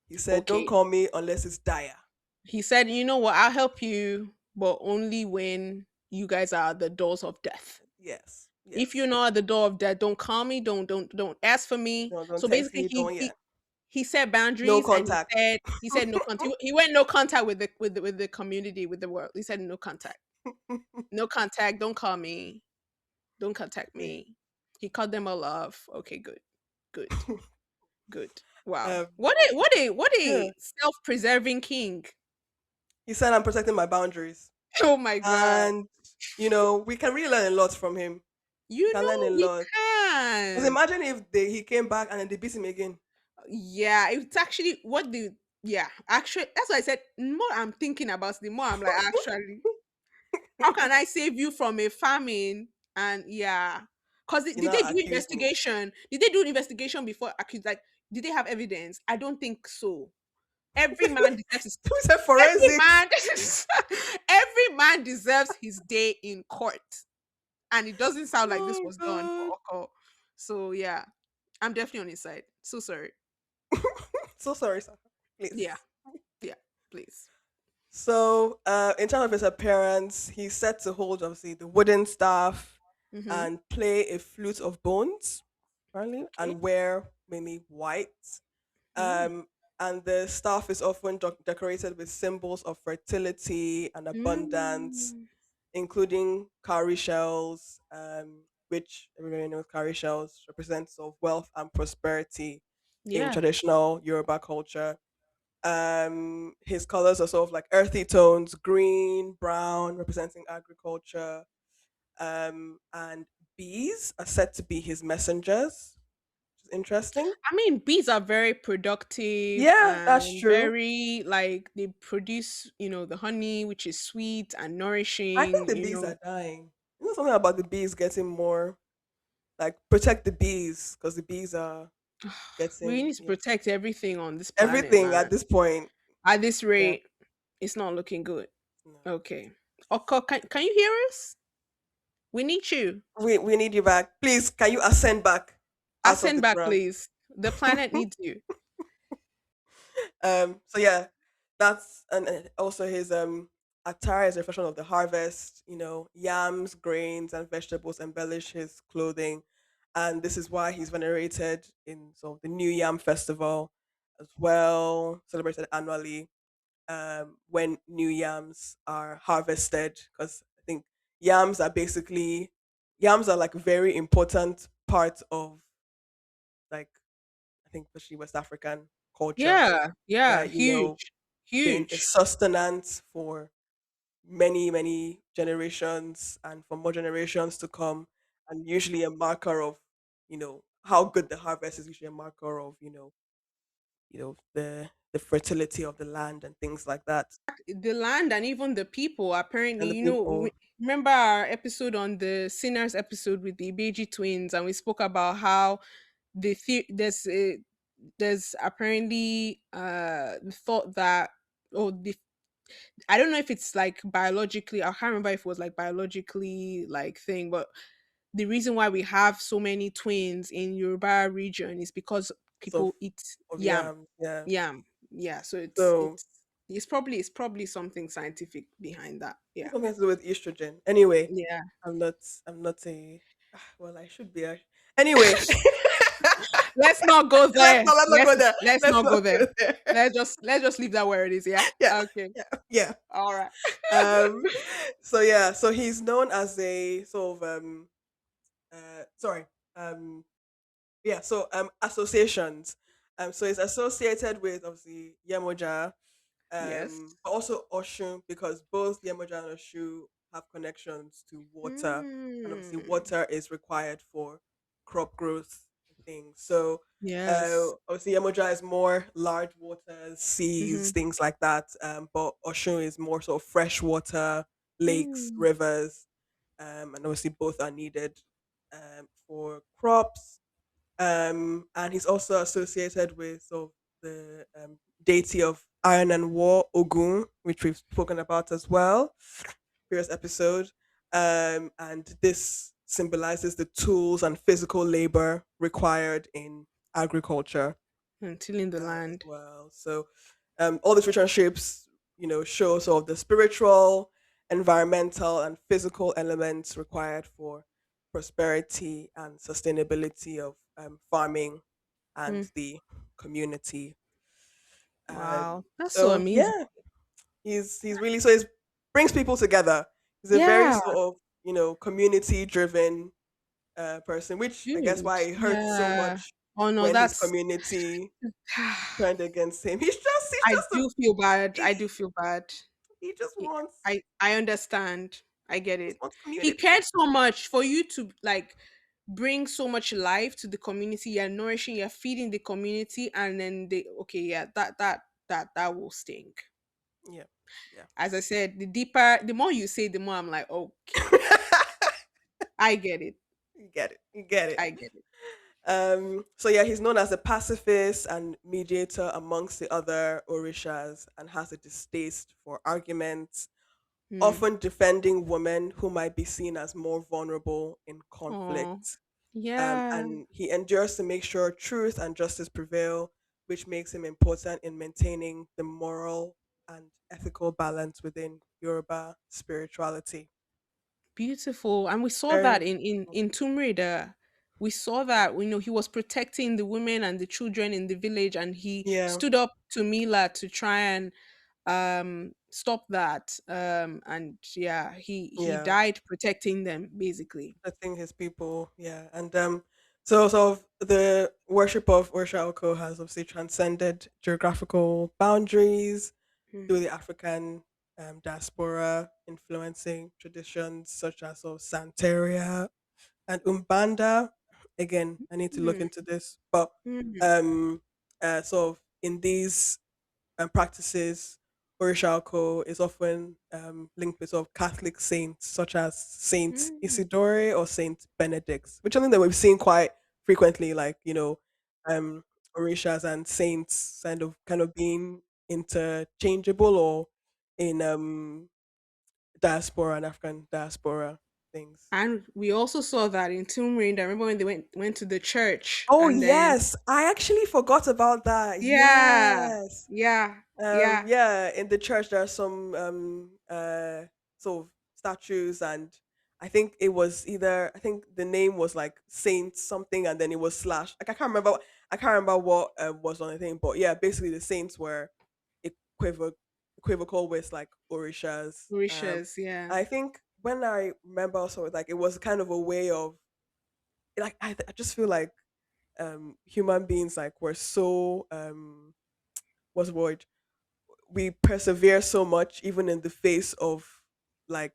He said, "Don't Okay. call me unless it's dire." He said, you know what, I'll help you, but only when you guys are at the doors of death. Yes, If you're yes. not at the door of death, don't call me, don't ask for me. Don't So text basically me. Don't yeah. he set No boundaries and contact. he said no contact. He went no contact with the community, with the world. He said no contact. No contact, don't call me, don't contact See. me. He cut them all off. Okay, good. Good. Good. Wow. Um, What yeah, a self-preserving king. he said, "I'm protecting my boundaries," Oh my god. and we can really learn a lot from him. We You can learn a know we lot. Because can. imagine if he came back and then they beat him again. Yeah, it's actually what the yeah, actually that's why I said the more I'm thinking about it, the more I'm like actually how can I save you from a famine? And yeah, because You did now they do accuse me. investigation? Did they do investigation before accused? Like, did they have evidence? I don't think so. Every man deserves his We said every forensics. man every man deserves his day in court, and it doesn't sound like this Oh was done god. for Oko. So yeah, I'm definitely on his side. So sorry. So sorry, sir. Yeah, Please. yeah, please. So, in terms of his appearance, he's set to hold obviously the wooden staff Mm-hmm. and play a flute of bones, apparently, Okay. and wear mainly white. Mm. Um, and the staff is often decorated with symbols of fertility and abundance, Mm. including cowrie shells, which everybody knows cowrie shells represents of wealth and prosperity in Yeah. traditional Yoruba culture. His colors are sort of like earthy tones, green, brown, representing agriculture. And bees are said to be his messengers, which is interesting. I mean, bees are very productive Yeah, that's and true. very like they produce, the honey, which is sweet and I think nourishing, the bees are dying. Something about the bees getting more like protect the bees because the bees are We getting need to protect everything on this planet, everything man. at this point. At this Yeah, rate, it's not looking good. no. Okay. Oko, can you hear us? We need you. We need you back, please. Can you ascend back out of the Ascend back, ground? please. The planet needs you. So yeah, that's and also his attire is a reflection of the harvest. Yams, grains, and vegetables embellish his clothing, and this is why he's venerated in the New Yam Festival as well, celebrated annually. When new yams are harvested, because I think yams are basically yams are like a very important part of like I think especially West African culture Yeah, yeah, where huge, been a huge. sustenance for many, many generations and for more generations to come. And usually a marker of, how good the harvest is usually a marker of, the fertility of the land and things like that. The land and even the people apparently And the people remember our episode on the sinners episode with the Ibeji twins, and we spoke about how there's apparently the thought that oh the I don't know if it's like biologically, I can't remember if it was like biologically like thing, but the reason why we have so many twins in Yoruba region is because of people eat yam. yams, yeah. Yam. Yeah, so it's So it's it's probably something scientific behind that. it's Yeah. something to do with estrogen. Anyway, Yeah. I'm not a well, I should be anyway. Let's not go let's there. not let's not Let's go there. let's Let's not go not there. go there. Let's just leave that where it is, yeah? Yeah, Okay. yeah, yeah. All right. Um, so yeah, so he's known as a sort of sorry, um, yeah, so associations. So it's associated with obviously Yemoja, Yes. but also Oshun because both Yemoja and Oshu have connections to water, and obviously Hmm. water is required for crop growth and things. So Yes. obviously Yemoja is more large waters, Mm-hmm. seas, things like that. But Oshun is more sort of fresh water, lakes, Mm. rivers, and obviously both are needed for crops. And he's also associated with sort of the deity of iron and war, Ogun, which we've spoken about as well, previous episode. And this symbolizes the tools and physical labor required in agriculture Until in the as land. well. So, all these relationships, show sort of the spiritual, environmental, and physical elements required for prosperity and sustainability of farming and Mm. the community. Wow. That's so So amazing. yeah, he's really so he brings people together. He's a very Yeah. sort of community driven person, which I guess why Huge. it hurts so Yeah. much Oh no, when his that's community turned against him. He's I just a do feel bad. I he, do feel bad. he just He- wants I understand. I get just it. wants He community. cared so much for you to like bring so much life to the community. You're nourishing, you're feeding the community, and then they okay, yeah, that will stink. Yeah, yeah. As I said, the more you say, the more I'm like, okay, I get it. You get it. You get it. I get it. So yeah, he's known as a pacifist and mediator amongst the other Orishas and has a distaste for arguments, Hmm. often defending women who might be seen as more vulnerable in Oh, conflict. yeah. And he endures to make sure truth and justice prevail, which makes him important in maintaining the moral and ethical balance within Yoruba spirituality. Beautiful. And we saw that Very, in Tomb Raider. We saw that he was protecting the women and the children in the village, and he yeah, stood up to Mila to try and stop that. And yeah, he yeah. died protecting them basically. Protecting his people, yeah. And so the worship of Orisha Oko has obviously transcended geographical boundaries Hmm. through the African diaspora, influencing traditions such as Santeria and Umbanda. Again, I need to look Hmm. into this, but Hmm. um, sort of in these practices, Orishako is often linked with sort of Catholic saints such as Saint Hmm. Isidore or Saint Benedict, which is something that we've seen quite frequently, like um, Orishas and saints kind of being interchangeable or in diaspora and African diaspora things. And we also saw that in Tomb Raider. Remember when they went to the church Oh and then yes, I actually forgot about that. yeah, Yes. yeah, yeah. Yeah, in the church there are some sort of statues, and I think the name was like Saint something, and then it was slash. Like I can't remember what was on the thing, but yeah, basically the saints were equivoc- equivocal with like Orishas. Orishas, yeah. I think when I remember also like it was kind of a way of like I just feel like human beings like were so what's the word, we persevere so much even in the face of like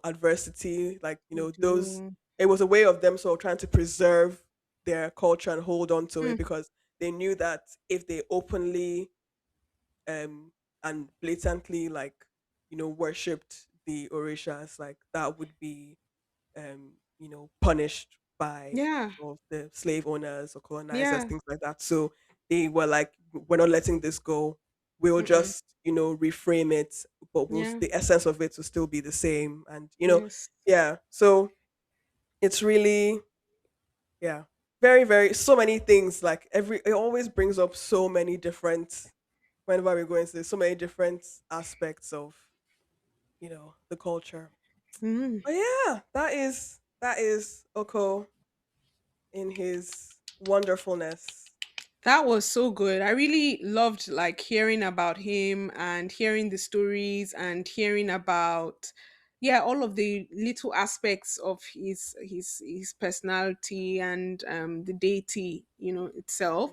adversity, like We those, do. it was a way of them sort of trying to preserve their culture and hold on to it Hmm. because they knew that if they openly um and blatantly like worshipped the orishas, like that would be punished by Yeah, sort of the slave owners or colonizers, yeah. things like that. So they were like, we're not letting this go. We'll Mm-mm. just, reframe it, but Yeah. the essence of it will still be the same. And, Yes. yeah. So it's really, yeah, very, very, so many things. Like it always brings up so many different, whenever we go into this, so many different aspects of, the culture. Mm. But yeah, that is Oko in his wonderfulness. That was so good. I really loved like hearing about him and hearing the stories and hearing about yeah, all of the little aspects of his personality and the deity, itself.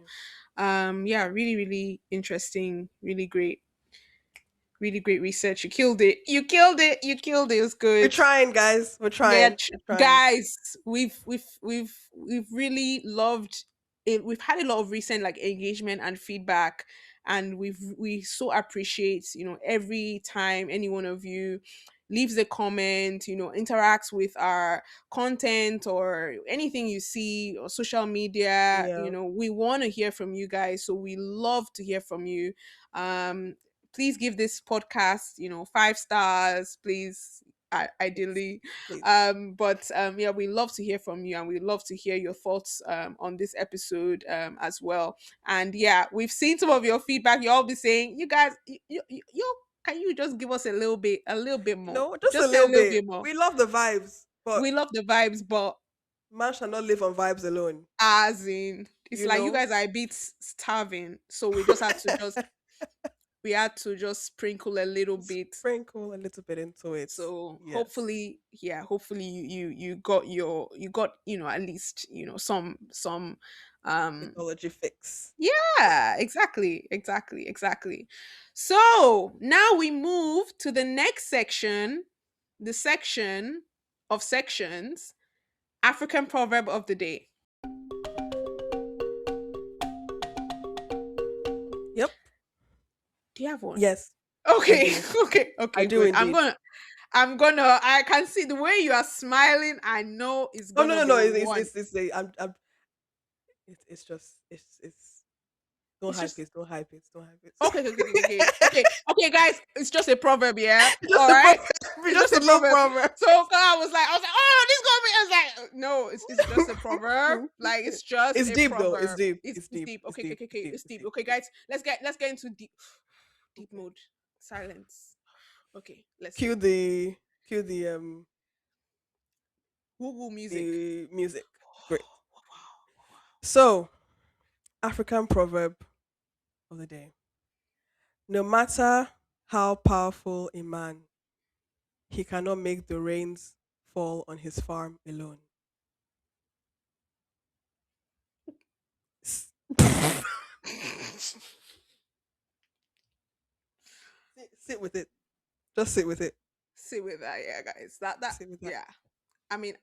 Yeah. Yeah, really, really interesting, really great research. You killed it. You killed it. You killed it. It was We're good. trying, guys. We're Yeah, trying. We're trying. guys, we've really loved it. We've had a lot of recent like engagement and feedback, and we so appreciate every time any one of you leaves a comment, interacts with our content or anything you see or social media. Yeah. We want to hear from you guys, so we love to hear from you. Um, please give this podcast 5 stars, please. Please. Ideally, Please. but yeah, we love to hear from you and we love to hear your thoughts on this episode as well. And yeah, we've seen some of your feedback. You all be saying, you guys, you can you just give us a little bit more, Just a just a little little bit. bit more. We love the vibes, but We love the vibes, but man shall not live on vibes alone. as in, it's You like you know? guys are a bit starving, so we just had to just we had to just sprinkle a little bit. Sprinkle a little bit into it. So Yes. hopefully you got at least some um Mythology fix. yeah, exactly. So now we move to the next section, the section of sections, African proverb of the day. Yep. Do you have one? Yes. Okay, I do. okay, do good. indeed. I can see the way you are smiling. I know it's Oh gonna no. be one. It's just don't It's hype just it. Don't hype it. Don't hype it. okay, guys. It's just a proverb, yeah. Just All a right, proverb. it's Just just a a little proverb. proverb. So I was like, oh, this gonna be. I was like, no, it's just a proverb. Like it's just It's a deep though. proverb. It's deep. It's It's deep. deep. It's Okay, deep. it's deep. Okay, guys, let's get into deep mode. Silence. Okay, let's Cue the Google music. the music. Great. So, African proverb of the day. No matter how powerful a man, he cannot make the rains fall on his farm alone. S- sit with it. Just sit with it. Sit with that, yeah, guys. That Sit with that. yeah. I mean,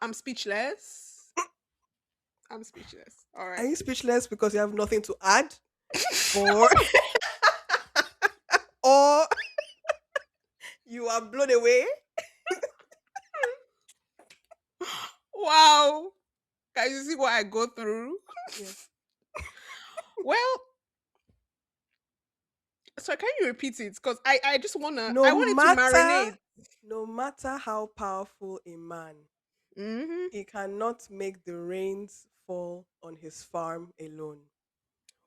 I'm speechless. I'm speechless. All Are right. you speechless because you have nothing to add? Or or you are blown away? Wow. Guys, you see what I go through? Yes. Well, so can you repeat it? Because I just wanna No I want it to marinate. No matter how powerful a man, Mm-hmm. he cannot make the rains fall on his farm alone.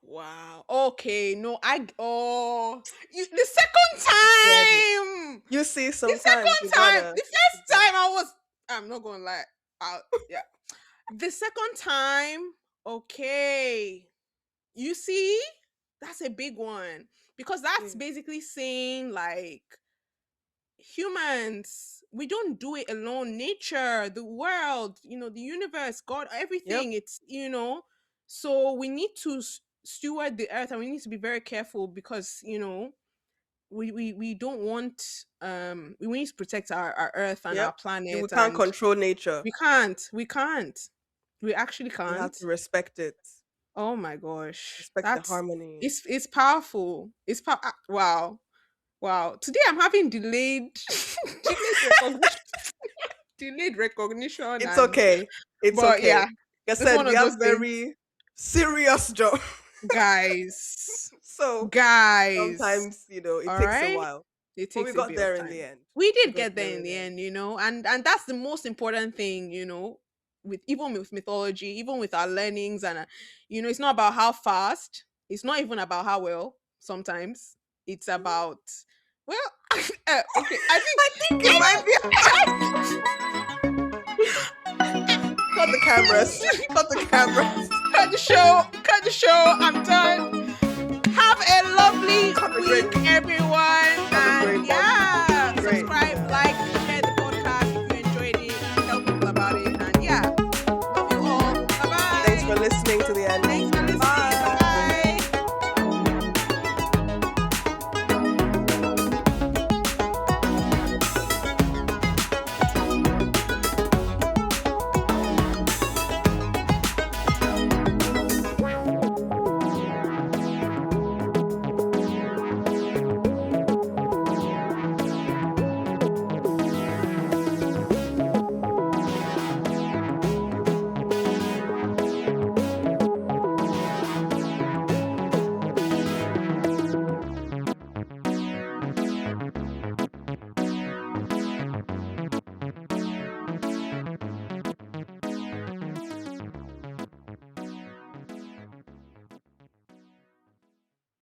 Wow. Okay. No, the second Get it. time. You see, The sometimes second you time. gotta. The first time I'm not gonna lie. Yeah. The second time, okay. You see, that's a big one because that's Yeah. basically saying like humans, we don't do it alone. Nature, the world, the universe, God, Yep. everything. So we need to steward the earth, and we need to be very careful because we don't want we need to protect our earth and our Yep. We planet, can't and control nature. we actually We have can't. to respect it. Oh my gosh, Respect the harmony. it's powerful. Wow. Today I'm having delayed recognition, delayed recognition, It's and okay. It's but okay. yeah, Like I it's said, one we of have those things, very serious job. guys. So sometimes, it All takes a right, while. it But we takes a got bit of there in the time. end. We We did got get there there in in the the end. end, and that's the most important thing, with mythology, even with our learnings, and it's not about how fast. It's not even about how well. Sometimes it's about well, okay. I think I think it might be. Cut the cameras. Cut the cameras. cut the show. Cut the show. I'm done. Have a lovely Have a week, great week. everyone. Have a great And month. yeah, Great. subscribe, like, share the podcast if you enjoyed it. Tell people about it. And yeah, love you all. Bye bye. Thanks for listening to the end.